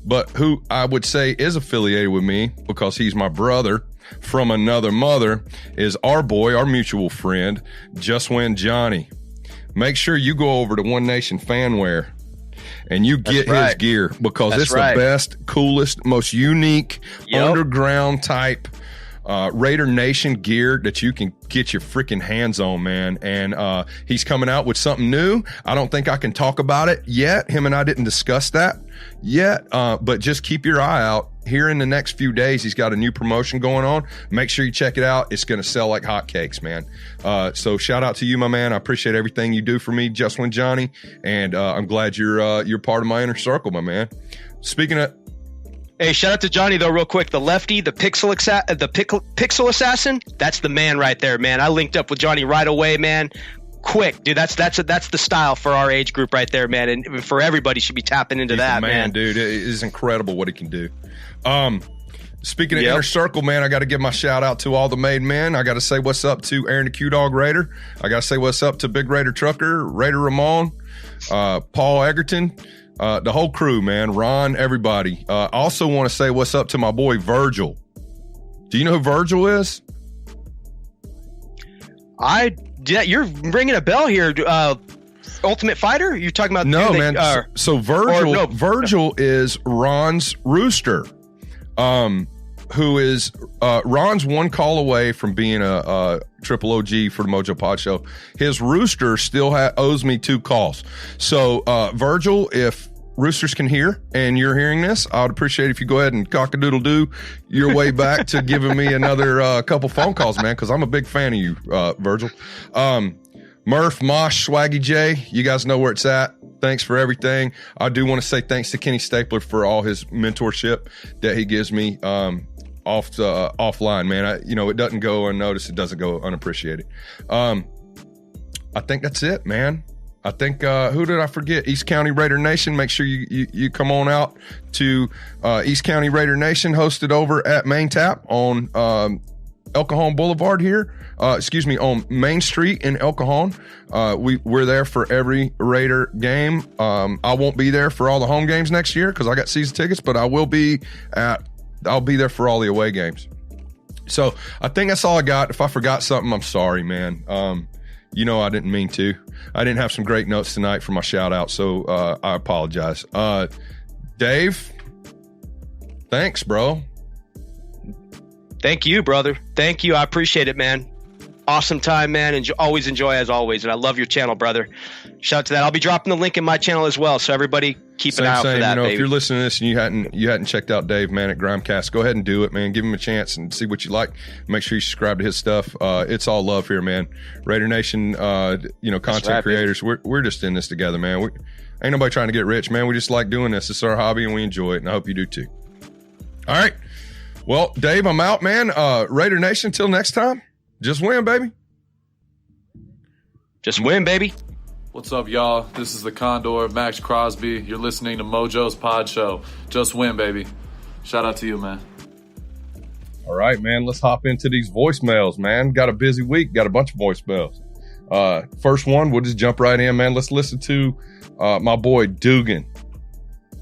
But who I would say is affiliated with me because he's my brother from another mother is our boy, our mutual friend, Just Win Johnny. Make sure you go over to One Nation Fanwear and you get his gear because it's the best, coolest, most unique underground type Raider Nation gear that you can get your freaking hands on, man. And he's coming out with something new. I don't think I can talk about it yet. Him and I didn't discuss that yet, but just keep your eye out. Here in the next few days, he's got a new promotion going on. Make sure you check it out. It's going to sell like hotcakes, man. So shout out to you, my man. I appreciate everything you do for me, Just Win Johnny, and I'm glad you're part of my inner circle, my man. Speaking of, hey, shout out to Johnny though, real quick. The lefty, the pixel assassin. That's the man right there, man. I linked up with Johnny right away, man. Quick, dude. That's the style for our age group right there, man. And for everybody should be tapping into that, man. Dude, it is incredible what he can do. Speaking of inner circle, man, I got to give my shout out to all the made men. I got to say what's up to Aaron the Q-Dog Raider. I got to say what's up to Big Raider Trucker, Raider Ramon, Paul Egerton, the whole crew, man. Ron, everybody. I also want to say what's up to my boy Virgil. Do you know who Virgil is? You're ringing a bell here. Ultimate Fighter? You're talking about? No, man. So Virgil is Ron's rooster. Who is Ron's one call away from being a triple OG for the Mojo Pod Show. His rooster still owes me 2 calls. So Virgil, if roosters can hear and you're hearing this, I would appreciate if you go ahead and cock-a-doodle-doo your way back to giving me another couple phone calls, man, because I'm a big fan of you, Virgil. Murf, Mosh, Swaggy J, you guys know where it's at. Thanks for everything. I do want to say thanks to Kenny Stapler for all his mentorship that he gives me offline, man. It doesn't go unnoticed. It doesn't go unappreciated. I think that's it, man. I think, who did I forget? East County Raider Nation. Make sure you come on out to East County Raider Nation, hosted over at Main Tap on El Cajon Boulevard here. On Main Street in El Cajon. We're there for every Raider game. I won't be there for all the home games next year because I got season tickets, but I'll be there for all the away games. So I think that's all I got. If I forgot something, I'm sorry, man. I didn't mean to. I didn't have some great notes tonight for my shout out, so I apologize. Dave, thanks, bro. Thank you, brother. Thank you. I appreciate it, man. Awesome time, man. And always enjoy as always. And I love your channel, brother. Shout out to that. I'll be dropping the link in my channel as well. So everybody keep an eye out for that, baby. If you're listening to this and you hadn't checked out Dave, man, at Grimecast, go ahead and do it, man. Give him a chance and see what you like. Make sure you subscribe to his stuff. It's all love here, man. Raider Nation, content creators. We're just in this together, man. Ain't nobody trying to get rich, man. We just like doing this. It's our hobby and we enjoy it. And I hope you do too. All right. Well, Dave, I'm out, man. Raider Nation, till next time. Just win, baby. Just win, baby. What's up, y'all? This is the Condor, Max Crosby. You're listening to Mojo's Pod Show. Just win, baby. Shout out to you, man. All right, man. Let's hop into these voicemails, man. Got a busy week. Got a bunch of voicemails. First one, we'll just jump right in, man. Let's listen to my boy Dugan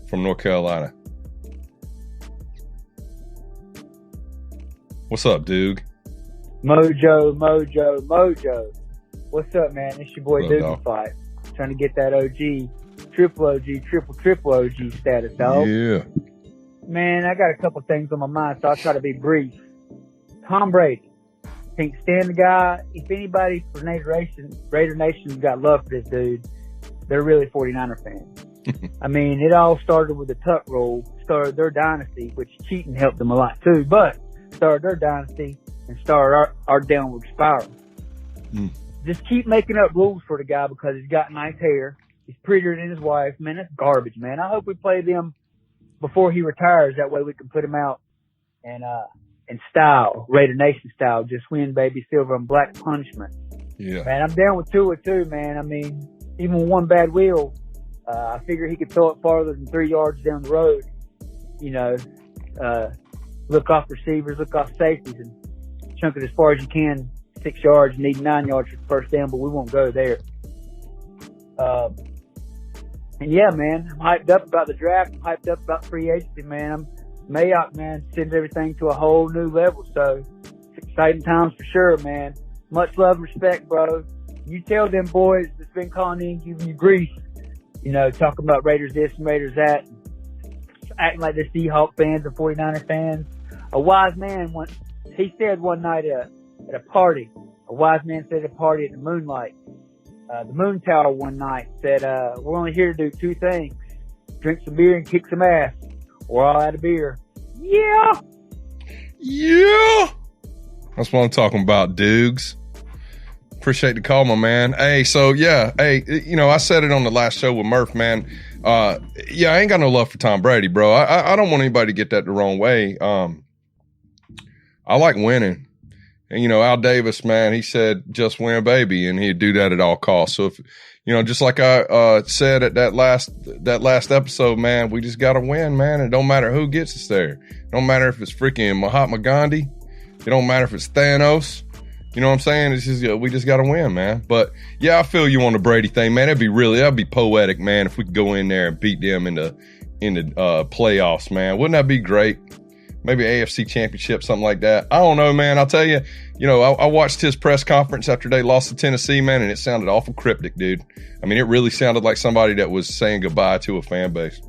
from North Carolina. What's up, Doug? Mojo. What's up, man? It's your boy Dugan Fight. Trying to get that OG, triple OG status, dog. Yeah. Man, I got a couple things on my mind, so I'll try to be brief. Tom Brady. Can't stand the guy. If anybody from Raider Nation's got love for this dude, they're really 49er fans. I mean, it all started with the tuck rule, started their dynasty, which cheating helped them a lot too, but started their dynasty and start our downward spiral. Mm. Just keep making up rules for the guy because he's got nice hair. He's prettier than his wife. Man, that's garbage, man. I hope we play them before he retires. That way we can put him out and in style, Raider Nation style. Just win, baby, silver and black punishment. Yeah. Man, I'm down with Tua too, man. I mean, even with one bad wheel, I figure he could throw it farther than 3 yards down the road. You know, look off receivers, look off safeties, and chunk it as far as you can. 6 yards, need 9 yards for the first down, but we won't go there. And yeah, man, I'm hyped up about the draft. I'm hyped up about free agency, man. Mayock, man, sends everything to a whole new level. So it's exciting times for sure, man. Much love and respect, bro. You tell them boys that's been calling in, giving you grief, you know, talking about Raiders this and Raiders that, acting like they're Seahawk fans and 49er fans. A wise man once, he said one night at a party, a wise man said at a party at the Moonlight, the Moon Tower one night, said, we're only here to do two things, drink some beer and kick some ass. We're all out of beer. Yeah! Yeah! That's what I'm talking about, Dukes. Appreciate the call, my man. Hey, so yeah, hey, you know, I said it on the last show with Murf, man. Yeah, I ain't got no love for Tom Brady, bro. I don't want anybody to get that the wrong way. I like winning. And, you know, Al Davis, man, he said, just win, baby. And he'd do that at all costs. So if, you know, just like I said at that last episode, man, we just got to win, man. It don't matter who gets us there. It don't matter if it's freaking Mahatma Gandhi. It don't matter if it's Thanos. You know what I'm saying? It's just, we just got to win, man. But yeah, I feel you on the Brady thing, man. That'd be poetic, man, if we could go in there and beat them in the playoffs, man. Wouldn't that be great? Maybe AFC Championship, something like that. I don't know, man. I'll tell you, you know, I watched his press conference after they lost to Tennessee, man, and it sounded awful cryptic, dude. I mean, it really sounded like somebody that was saying goodbye to a fan base.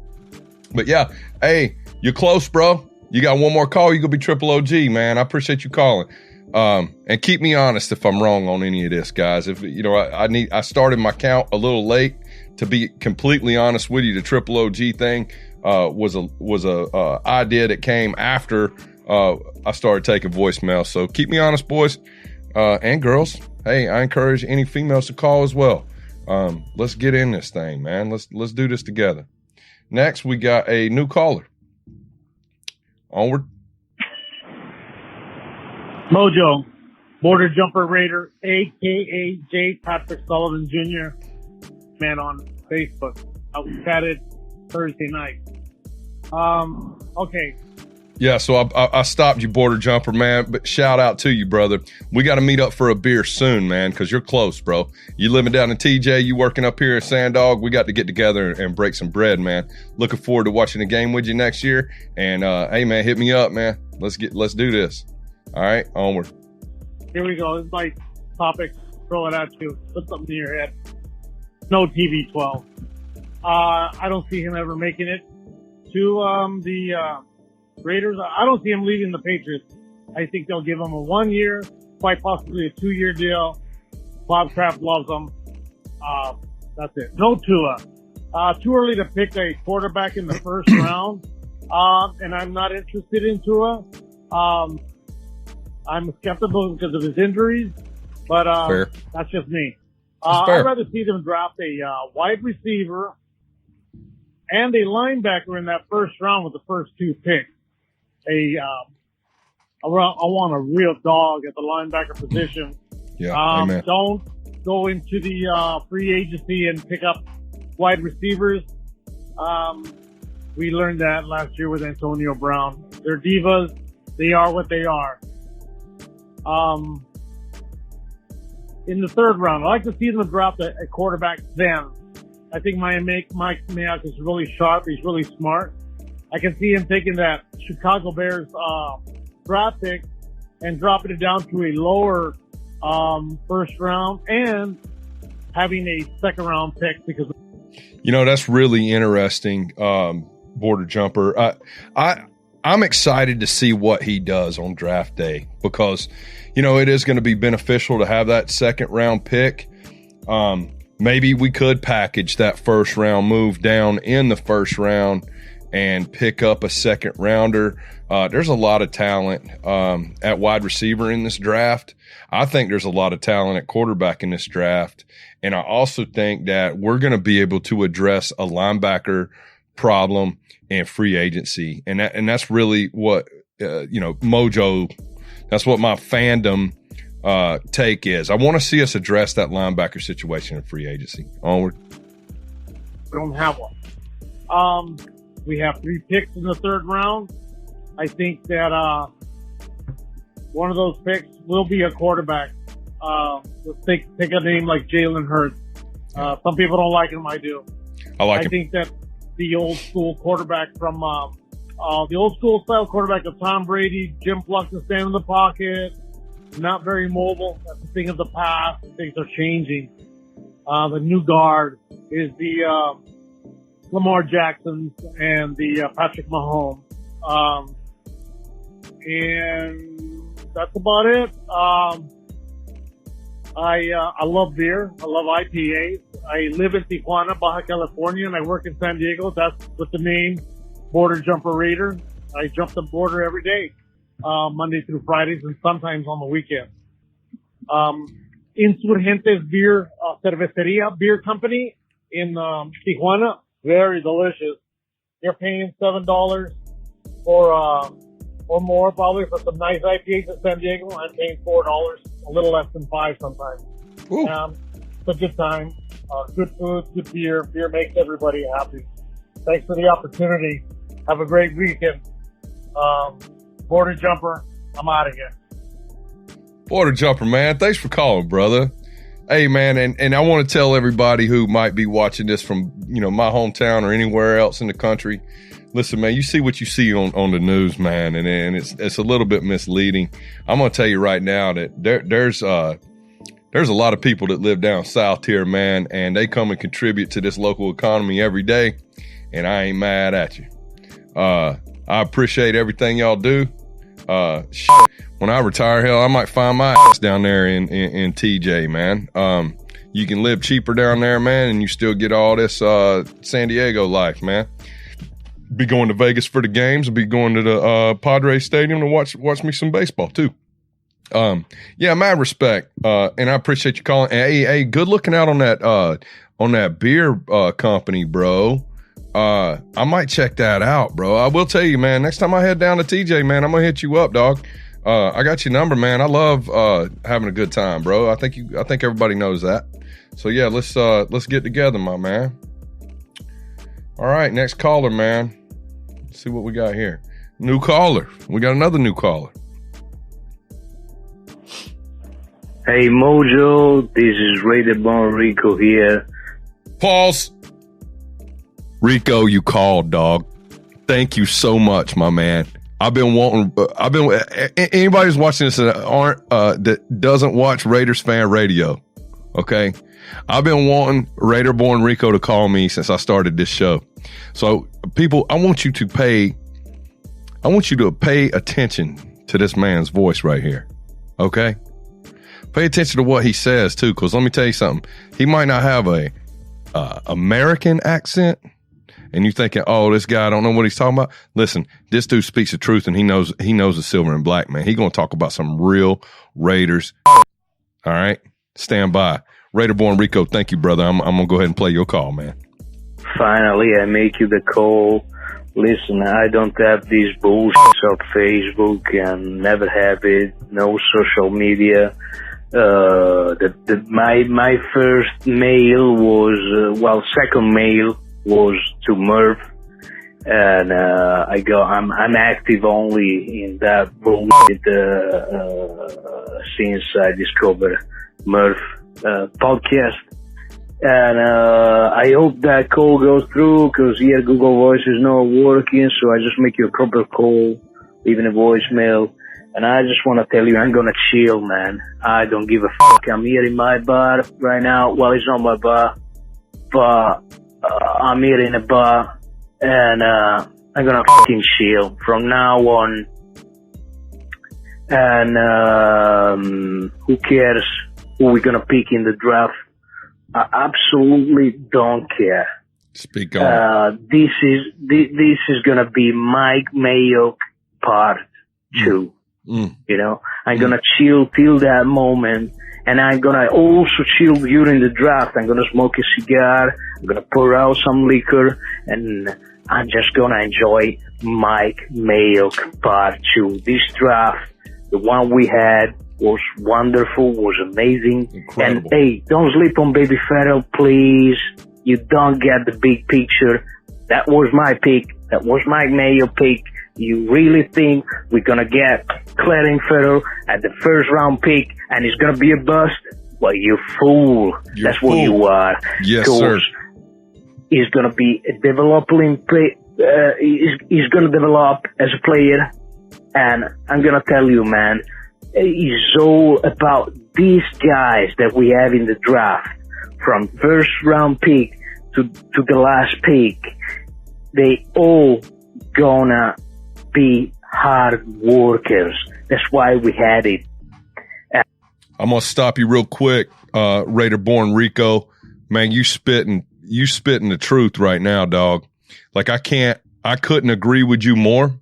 But yeah, hey, you're close, bro. You got one more call, you could be triple OG, man. I appreciate you calling. And keep me honest if I'm wrong on any of this, guys. If you know, I started my count a little late. To be completely honest with you, the triple OG thing was a idea that came after I started taking voicemail. So keep me honest, boys and girls. Hey, I encourage any females to call as well. Let's get in this thing, man. Let's do this together. Next, we got a new caller. Onward. Mojo, Border Jumper Raider, a.k.a. J. Patrick Sullivan Jr., man on Facebook. I was chatted Thursday night. Okay. Yeah, so I stopped you, Border Jumper, man, but shout out to you, brother. We got to meet up for a beer soon, man, because you're close, bro. You living down in TJ, you working up here in Sandog. We got to get together and break some bread, man. Looking forward to watching the game with you next year. And, hey, man, hit me up, man. Let's do this. All right, onward. Here we go. This is my topic. Throw it at you. Put something in your head. No TB12. I don't see him ever making it to the Raiders. I don't see him leaving the Patriots. I think they'll give him a 1 year, quite possibly a 2-year deal. Bob Kraft loves him. That's it. No Tua. Too early to pick a quarterback in the first round. And I'm not interested in Tua. I'm skeptical because of his injuries, but that's just me. I'd rather see them draft a wide receiver and a linebacker in that first round with the first two picks. I want a real dog at the linebacker position. Yeah, amen. Don't go into the free agency and pick up wide receivers. We learned that last year with Antonio Brown. They're divas. They are what they are. In the third round, I like to see them draft a quarterback then. I think Mike Mayock is really sharp. He's really smart. I can see him taking that Chicago Bears draft pick and dropping it down to a lower first round and having a second round pick because. You know, that's really interesting, Border Jumper. I'm excited to see what he does on draft day because, you know, it is going to be beneficial to have that second round pick. Maybe we could package that first round move down in the first round and pick up a second rounder. There's a lot of talent at wide receiver in this draft. I think there's a lot of talent at quarterback in this draft. And I also think that we're going to be able to address a linebacker problem in free agency. And that's really what, Mojo, that's what my fandom take is. I want to see us address that linebacker situation in free agency. Onward. We don't have one. We have 3 picks in the 3rd round. I think that one of those picks will be a quarterback. Let's take a name like Jalen Hurts. Some people don't like him. I do. I think that the old school quarterback from the old school style quarterback of Tom Brady, Jim Plunkett, stand in the pocket, not very mobile. That's the thing of the past. Things are changing. The new guard is the Lamar Jacksons and the Patrick Mahomes. And that's about it. I love beer. I love IPAs. I live in Tijuana, Baja California, and I work in San Diego. That's with the name Border Jumper Raider. I jump the border every day, Monday through Fridays, and sometimes on the weekend. Insurgentes Beer, Cerveceria Beer Company in Tijuana. Very delicious. You're paying $7 or more probably for some nice IPAs in San Diego. I'm paying $4, a little less than $5 sometimes. It's a good time. Good food, good beer. Beer makes everybody happy. Thanks for the opportunity. Have a great weekend. Border Jumper, I'm out of here. Border Jumper, man. Thanks for calling, brother. Hey, man, and I want to tell everybody who might be watching this from, my hometown or anywhere else in the country, listen, man, you see what you see on the news, man, and it's a little bit misleading. I'm going to tell you right now that there's a lot of people that live down south here, man, and they come and contribute to this local economy every day, and I ain't mad at you. I appreciate everything y'all do. When I retire, hell, I might find my ass down there in TJ, man. You can live cheaper down there, man, and you still get all this San Diego life, man. Be going to Vegas for the games. Be going to the Padres Stadium to watch me some baseball too. Mad respect, and I appreciate you calling. Hey, good looking out on that beer company, bro. I might check that out, bro. I will tell you, man, next time I head down to TJ, man, I'm gonna hit you up, dog. I got your number, man. I love having a good time, bro. I think everybody knows that. So yeah, let's get together, my man. All right, next caller, man. Let's see what we got here. New caller. We got another new caller. Hey Mojo, this is Raider Born Rico here. Pause. Rico, you called, dog. Thank you so much, my man. Anybody who's watching this that doesn't watch Raiders Fan Radio, okay? I've been wanting Raider Born Rico to call me since I started this show. So people, I want you to pay attention to this man's voice right here. Okay? Pay attention to what he says too, because let me tell you something. He might not have a American accent, and you're thinking, oh, this guy, I don't know what he's talking about. Listen, this dude speaks the truth, and he knows the silver and black, man. He's going to talk about some real Raiders. All right? Stand by. Raider Born Rico, thank you, brother. I'm going to go ahead and play your call, man. Finally, I make you the call. Listen, I don't have these bullshit of Facebook and never have it. No social media. My first mail was, second mail was to Murf, and I'm active only in that bullshit since I discovered Murf podcast, and I hope that call goes through, because here Google Voice is not working, so I just make you a proper call, leaving a voicemail. And I just want to tell you, I'm going to chill, man. I don't give a fuck. I'm here in my bar right now. Well, it's not my bar, but I'm here in a bar, and I'm going to fucking chill from now on. And who cares who we're going to pick in the draft? I absolutely don't care. Speak on. This is gonna be Mike Mayock part 2. You know, I'm gonna chill till that moment, and I'm gonna also chill during the draft. I'm gonna smoke a cigar. I'm gonna pour out some liquor, and I'm just gonna enjoy Mike Mayock part 2. This draft, the one we had, was wonderful, was amazing. Incredible. And hey, don't sleep on Baby Farrell, please. You don't get the big picture. That was my pick. That was Mike Mayock pick. You really think we're gonna get Clarence Farrell at the first round pick and it's gonna be a bust? Well, you fool. That's what you are. Yes, sir. He's gonna be a developing play. He's gonna develop as a player, and I'm gonna tell you, man, it's all about these guys that we have in the draft, from first round pick to the last pick. They all gonna be hard workers. That's why we had it. I'm gonna stop you real quick, Raider born Rico. Man, you spitting the truth right now, dog. Like I couldn't agree with you more.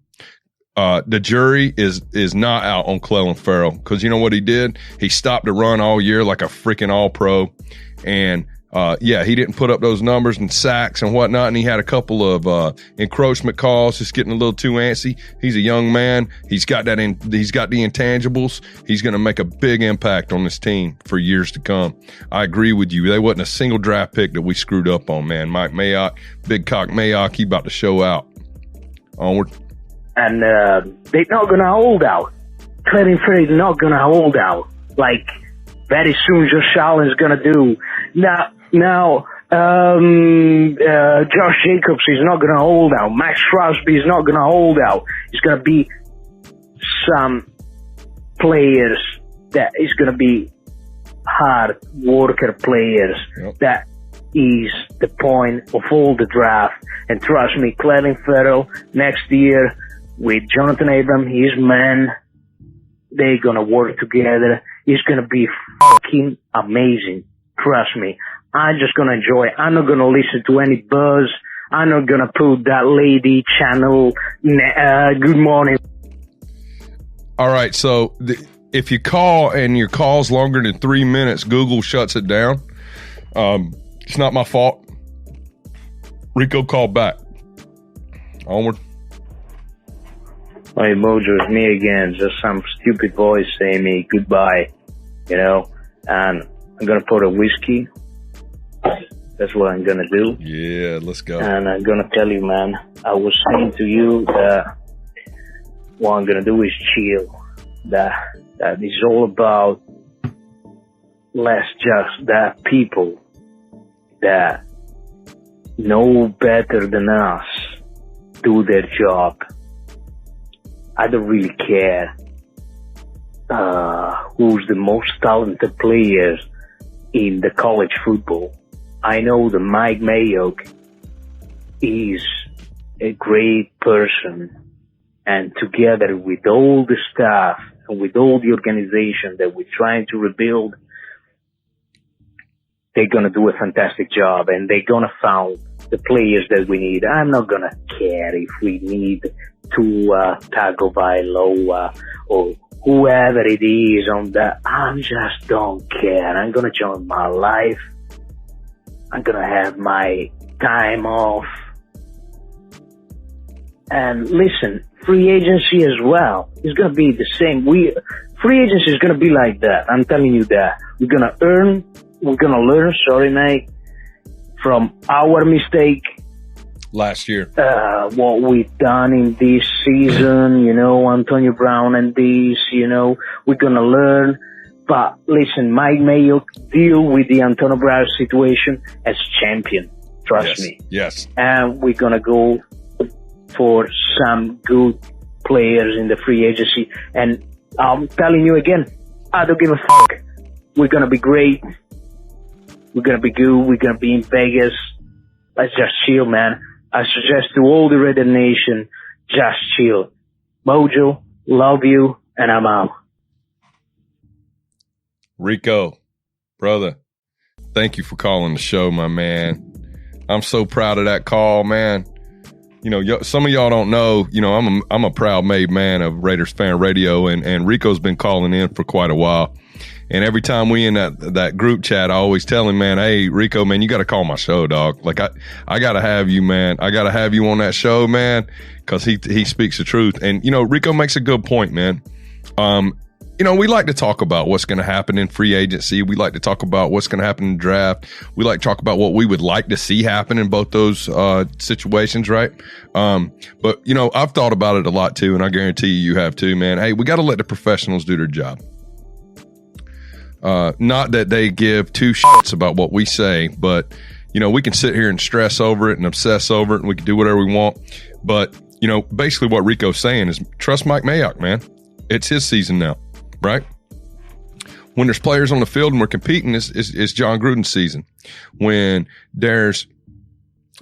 The jury is not out on Clelin Ferrell, because you know what he did? He stopped the run all year like a freaking all-pro, and he didn't put up those numbers and sacks and whatnot, and he had a couple of encroachment calls, just getting a little too antsy. He's a young man. He's got the intangibles. He's going to make a big impact on this team for years to come. I agree with you. There wasn't a single draft pick that we screwed up on, man. Mike Mayock, Big Cock Mayock, he about to show out. Onward. And they're not going to hold out. Clarence Ferrell is not going to hold out. Like, very soon Josh Allen's going to do. Now, Josh Jacobs is not going to hold out. Max Crosby is not going to hold out. It's going to be some players that is going to be hard worker players. Yep. That is the point of all the draft. And trust me, Clarence Ferrell next year with Jonathan Abram, his man, they're going to work together. It's going to be fucking amazing. Trust me. I'm just going to enjoy it. I'm not going to listen to any buzz. I'm not going to put that lady channel, good morning. All right. So if you call and your call's longer than 3 minutes, Google shuts it down. It's not my fault. Rico called back. Onward. Hey, Mojo, it's me again. Just some stupid voice saying me goodbye, you know, and I'm going to pour a whiskey. That's what I'm going to do. Yeah, let's go. And I'm going to tell you, man, I was saying to you that what I'm going to do is chill. That is all about less just that people that know better than us do their job. I don't really care who's the most talented players in the college football. I know that Mike Mayock is a great person, and together with all the staff and with all the organization that we're trying to rebuild, they're going to do a fantastic job, and they're going to find the players that we need. I'm not going to care if we need Tua Tagovailoa or whoever it is on that. I just don't care. I'm going to enjoy my life. I'm going to have my time off. And listen, free agency as well is going to be the same. Free agency is going to be like that. I'm telling you that. We're going to learn, sorry, mate, from our mistake last year. What we've done in this season, you know, Antonio Brown and this, you know, we're going to learn. But listen, Mike Mayock deal with the Antonio Brown situation as champion. Trust me. Yes. And we're going to go for some good players in the free agency. And I'm telling you again, I don't give a fuck. We're going to be great. We're going to be good. We're going to be in Vegas. Let's just chill, man. I suggest to all the Raider Nation, just chill. Mojo, love you, and I'm out. Rico, brother, thank you for calling the show, my man. I'm so proud of that call, man. You know, some of y'all don't know, you know, I'm a proud made man of Raiders Fan Radio, and Rico's been calling in for quite a while. And every time we in that group chat, I always tell him, man, hey, Rico, man, you got to call my show, dog. Like, I got to have you, man. I got to have you on that show, man, because he speaks the truth. And, you know, Rico makes a good point, man. You know, we like to talk about what's going to happen in free agency. We like to talk about what's going to happen in the draft. We like to talk about what we would like to see happen in both those situations, right? But, you know, I've thought about it a lot too, and I guarantee you have too, man. Hey, we got to let the professionals do their job. Not that they give two shits about what we say, but, you know, we can sit here and stress over it and obsess over it, and we can do whatever we want. But, you know, basically what Rico's saying is trust Mike Mayock, man. It's his season now. Right? When there's players on the field and we're competing, it's John Gruden's season. When there's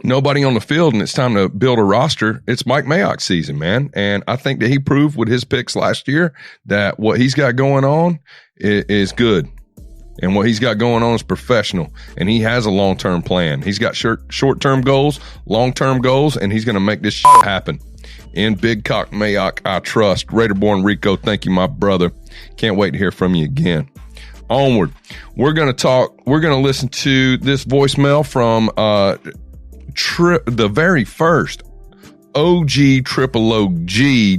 nobody on the field and it's time to build a roster, it's Mike Mayock's season, man. And I think that he proved with his picks last year that what he's got going on is good. And what he's got going on is professional. And he has a long-term plan. He's got short-term goals, long-term goals, and he's going to make this shit happen. In Big Cock Mayock, I trust. Raiderborn Rico, thank you, my brother. Can't wait to hear from you again. Onward. We're going to listen to this voicemail from the very first OG Triple OG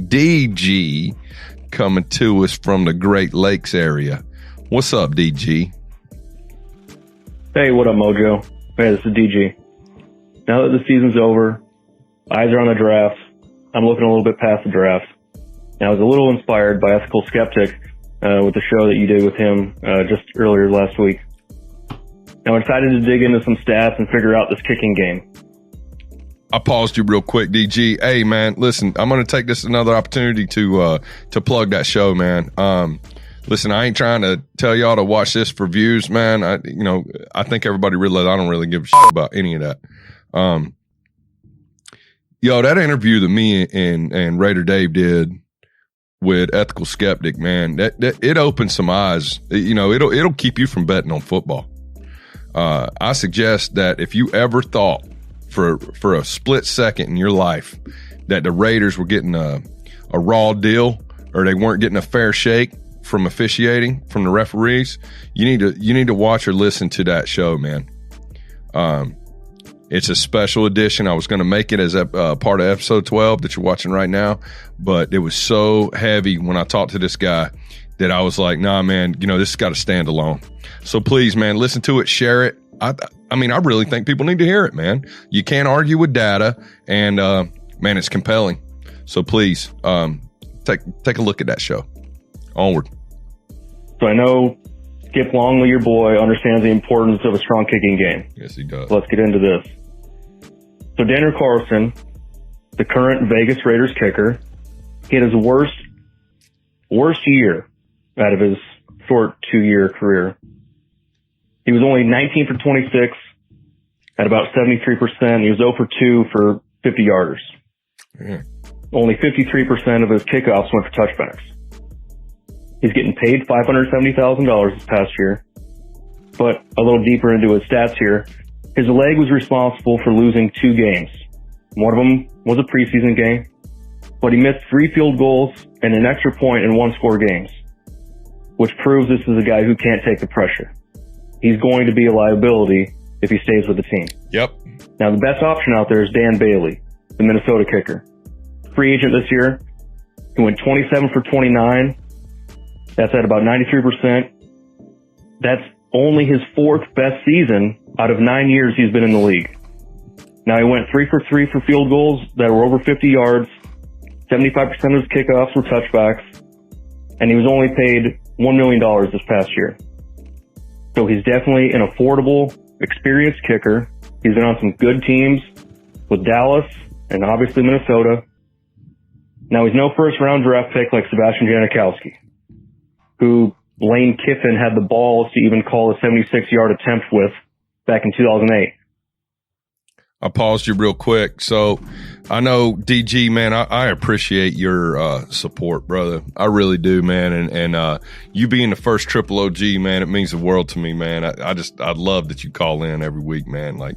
DG coming to us from the Great Lakes area. What's up, DG? Hey, what up, Mojo? Hey, this is DG. Now that the season's over, eyes are on the draft. I'm looking a little bit past the draft. And I was a little inspired by Ethical Skeptic with the show that you did with him just earlier last week. Now I decided to dig into some stats and figure out this kicking game. I paused you real quick, DG. Hey, man, listen, I'm going to take this another opportunity to plug that show, man. Listen, I ain't trying to tell y'all to watch this for views, man. I think everybody realizes I don't really give a shit about any of that. That interview that me and Raider Dave did with Ethical Skeptic, man, that it opened some eyes. You know, it'll keep you from betting on football. I suggest that if you ever thought for a split second in your life that the Raiders were getting a raw deal or they weren't getting a fair shake from officiating from the referees, you need to watch or listen to that show, man. It's a special edition. I was going to make it as a part of episode 12 that you're watching right now, but it was so heavy when I talked to this guy that I was like, nah, man, this has got to stand alone. So please, man, listen to it, share it. I mean, I really think people need to hear it, man. You can't argue with data, and man, it's compelling. So please, take a look at that show. Onward. So I know Skip Longley, your boy, understands the importance of a strong kicking game. Yes, he does. Let's get into this. So Daniel Carlson, the current Vegas Raiders kicker, he had his worst year out of his short 2-year career. He was only 19 for 26 at about 73%. He was 0 for 2 for 50-yarders. Yeah. Only 53% of his kickoffs went for touchbacks. He's getting paid $570,000 this past year. But a little deeper into his stats here, his leg was responsible for losing 2 games. One of them was a preseason game, but he missed 3 field goals and an extra point in 1-score games, which proves this is a guy who can't take the pressure. He's going to be a liability if he stays with the team. Yep. Now, the best option out there is Dan Bailey, the Minnesota kicker. Free agent this year. He went 27 for 29. That's at about 93%. That's only his 4th best season out of 9 years he's been in the league. Now, he went 3 for 3 for field goals that were over 50 yards. 75% of his kickoffs were touchbacks. And he was only paid $1 million this past year. So he's definitely an affordable, experienced kicker. He's been on some good teams with Dallas and obviously Minnesota. Now, he's no first-round draft pick like Sebastian Janikowski, who Lane Kiffin had the balls to even call a 76-yard attempt with back in 2008. I paused you real quick. So I know, DG, man, I appreciate your support, brother. I really do, man. And you being the first Triple OG, man, it means the world to me, man. I love that you call in every week, man. Like,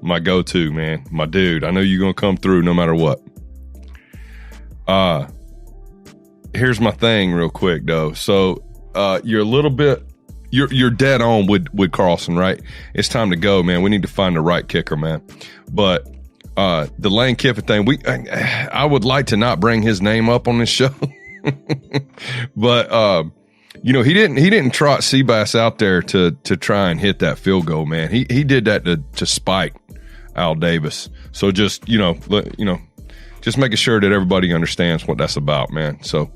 my go-to, man. My dude. I know you're going to come through no matter what. Here's my thing real quick, though. So you're a little bit, you're dead on with Carlson, right? It's time to go, man. We need to find the right kicker, man. But the Lane Kiffin thing, I would like to not bring his name up on this show. But you know, he didn't trot Seabass out there to try and hit that field goal, man. He did that to spite Al Davis. So just just making sure that everybody understands what that's about, man. So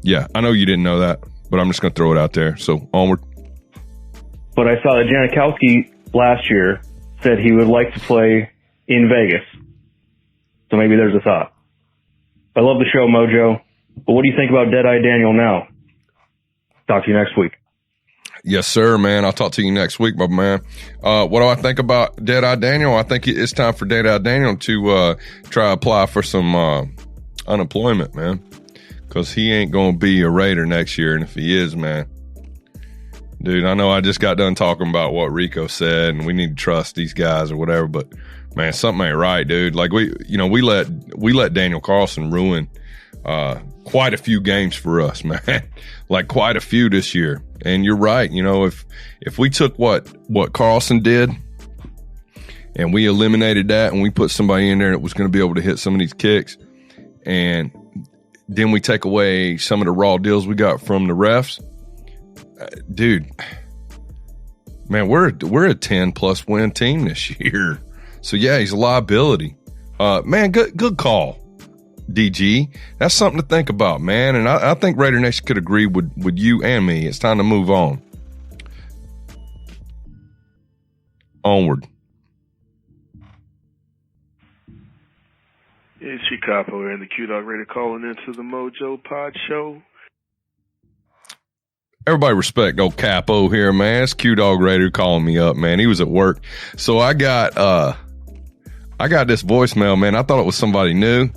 yeah, I know you didn't know that, but I'm just gonna throw it out there. So onward. But I saw that Janikowski last year said he would like to play in Vegas. So maybe there's a thought. I love the show, Mojo. But what do you think about Deadeye Daniel now? Talk to you next week. Yes, sir, man. I'll talk to you next week, my man. What do I think about Deadeye Daniel? I think it's time for Deadeye Daniel to try to apply for some unemployment, man. Because he ain't going to be a Raider next year. And if he is, man, dude, I know I just got done talking about what Rico said and we need to trust these guys or whatever. But, man, something ain't right, dude. Like, we let Daniel Carlson ruin quite a few games for us, man. Like quite a few this year. And you're right. You know, if we took what Carlson did and we eliminated that and we put somebody in there that was going to be able to hit some of these kicks, and then we take away some of the raw deals we got from the refs, dude, man, we're a 10+ win team this year. So yeah, he's a liability. Man, good call, DG. That's something to think about, man. And I think Raider Nation could agree with you and me. It's time to move on. Onward. It's Chicago here in the Q-Dog Raider calling into the Mojo Pod Show. Everybody respect old Capo here, man. It's Q-Dog Raider calling me up, man. He was at work. So I got this voicemail, man. I thought it was somebody new.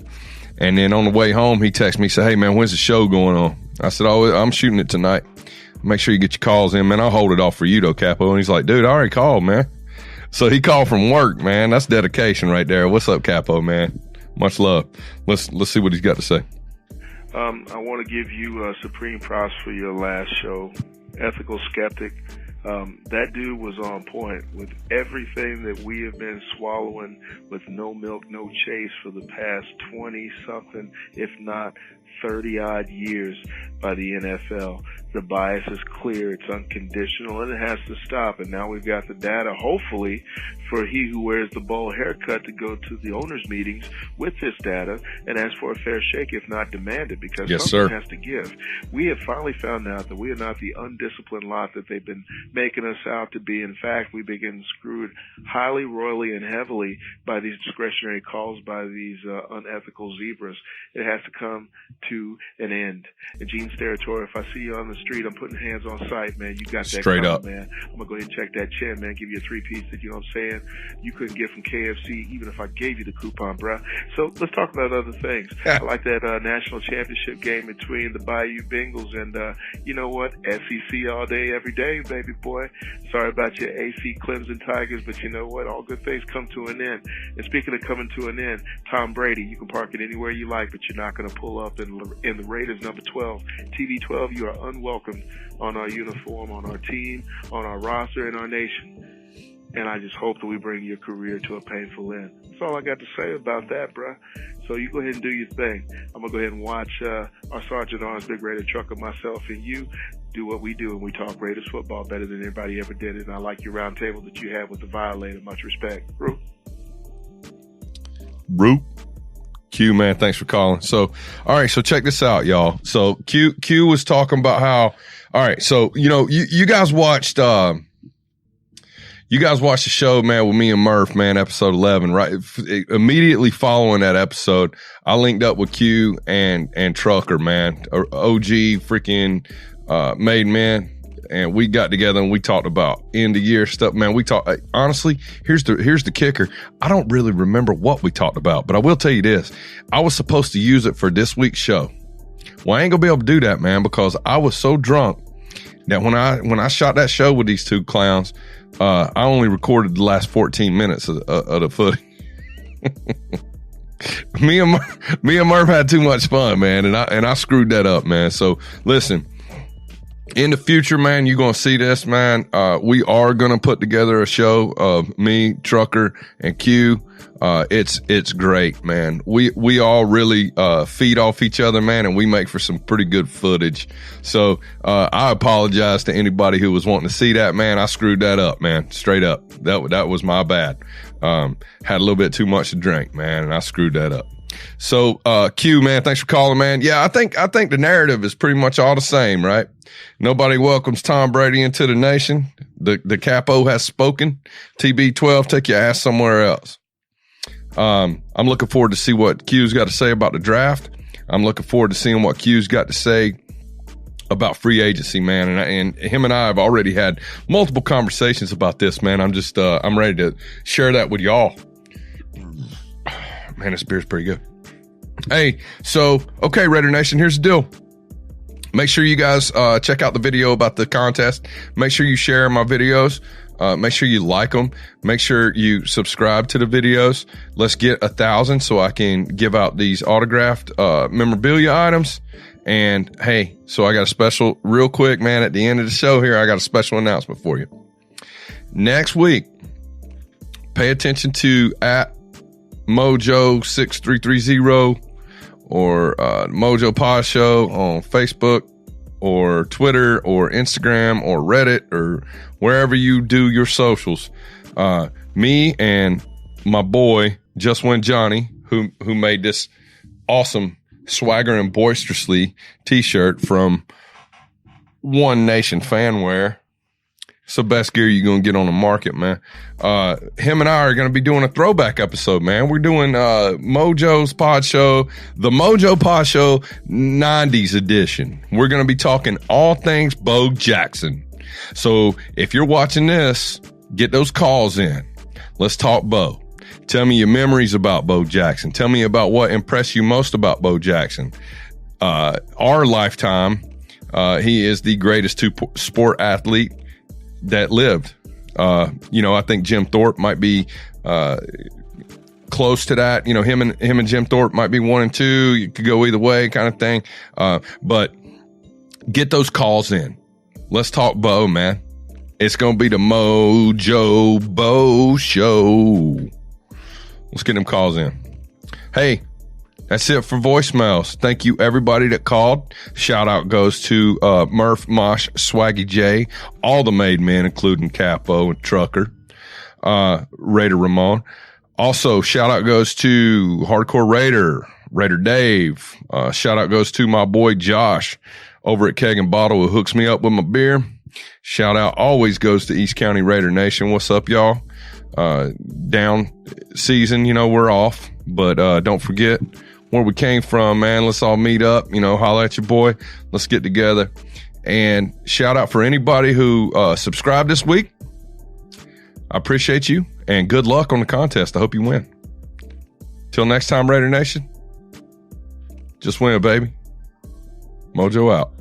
And then on the way home, he texted me, said, hey, man, when's the show going on? I said, oh, I'm shooting it tonight. Make sure you get your calls in, man. I'll hold it off for you, though, Capo. And he's like, dude, I already called, man. So he called from work, man. That's dedication right there. What's up, Capo, man? Much love. Let's see what he's got to say. I want to give you supreme props for your last show. Ethical Skeptic. That dude was on point with everything that we have been swallowing with no milk, no chase for the past 20-something, if not 30-odd years by the NFL. The bias is clear, it's unconditional, and it has to stop. And now we've got the data, hopefully, for he who wears the bowl haircut to go to the owners' meetings with this data and ask for a fair shake, if not demand it, because something has to give. We have finally found out that we are not the undisciplined lot that they've been making us out to be. In fact, we've been getting screwed highly, royally, and heavily by these discretionary calls by these unethical zebras. It has to come to an end. In Gene's territory, if I see you on the street, I'm putting hands on sight, man. You got that straight coming, up, man. I'm gonna go ahead and check that chin, man. Give you a 3-piece that, you know what I'm saying, you couldn't get from KFC even if I gave you the coupon, bruh. So let's talk about other things. I like that national championship game between the Bayou Bengals and you know what, SEC all day, every day, baby boy. Sorry about your AC Clemson Tigers, but you know what, all good things come to an end. And speaking of coming to an end, Tom Brady, you can park it anywhere you like, but you're not going to pull up in the Raiders number 12. TV 12, you are unwelcome on our uniform, on our team, on our roster, in our nation. And I just hope that we bring your career to a painful end. That's all I got to say about that, bruh. So you go ahead and do your thing. I'm going to go ahead and watch our Sergeant Arms, Big Raider Trucker, myself, and you do what we do, and we talk Raiders football better than anybody ever did it. And I like your round table that you had with the Violator. Much respect. Root. Q, man, thanks for calling. So, all right, so check this out, y'all. So Q was talking about how, all right, so, you know, you guys watched the show, man, with me and Murf, man, episode 11, right? Immediately following that episode, I linked up with Q and Trucker, man, OG freaking made man. And we got together and we talked about end of year stuff, man. We talked, honestly, here's the kicker. I don't really remember what we talked about, but I will tell you this. I was supposed to use it for this week's show. Well, I ain't gonna be able to do that, man, because I was so drunk that when I shot that show with these two clowns, I only recorded the last 14 minutes of the footage. Me and Murf had too much fun, man, and I screwed that up, man. So listen, in the future, man, you're gonna see this, man. We are gonna put together a show of me, Trucker, and Q. It's great, man. We all really feed off each other, man, and we make for some pretty good footage. So I apologize to anybody who was wanting to see that, man. I screwed that up, man. Straight up. That was my bad. Had a little bit too much to drink, man, and I screwed that up. So Q, man, thanks for calling, man. Yeah, I think the narrative is pretty much all the same, right? Nobody welcomes Tom Brady into the nation. The capo has spoken. TB12, take your ass somewhere else. I'm looking forward to see what Q's got to say about the draft. I'm looking forward to seeing what Q's got to say about free agency, man. And him and I have already had multiple conversations about this, man. I'm just, I'm ready to share that with y'all. Man, this beer's pretty good. Hey, so, okay, Raider Nation, here's the deal. Make sure you guys check out the video about the contest. Make sure you share my videos. Make sure you like them. Make sure you subscribe to the videos. Let's get 1,000 so I can give out these autographed memorabilia items. And hey, so I got a special, real quick, man, at the end of the show here, I got a special announcement for you. Next week, pay attention to at Mojo6330 or Mojo Pod Show on Facebook or Twitter or Instagram or Reddit or wherever you do your socials. Me and my boy Just Win Johnny, who made this awesome Swagger and Boisterously t-shirt from One Nation Fanwear. It's the best gear you're going to get on the market, man. Him and I are going to be doing a throwback episode, man. We're doing Mojo's Pod Show, the Mojo Pod Show 90s edition. We're going to be talking all things Bo Jackson. So if you're watching this, get those calls in. Let's talk Bo. Tell me your memories about Bo Jackson. Tell me about what impressed you most about Bo Jackson. Our lifetime, he is the greatest two-sport athlete that lived. I think Jim Thorpe might be close to that. You know, him and Jim Thorpe might be 1 and 2. You could go either way, kind of thing. But get those calls in. Let's talk Bo, man. It's gonna be the Mojo Bo Show. Let's get them calls in. Hey, that's it for voicemails. Thank you, everybody that called. Shout out goes to Murf, Mosh, Swaggy J, all the made men, including Capo and Trucker, Raider Ramon. Also, shout out goes to Hardcore Raider Dave. Shout out goes to my boy Josh over at Keg and Bottle, who hooks me up with my beer. Shout out always goes to East County Raider Nation. What's up, y'all? Down season, we're off, but don't forget where we came from, man. Let's all meet up, holla at your boy. Let's get together. And shout out for anybody who subscribed this week. I appreciate you, and good luck on the contest. I hope you win. Till next time, Raider Nation, just win, baby. Mojo out.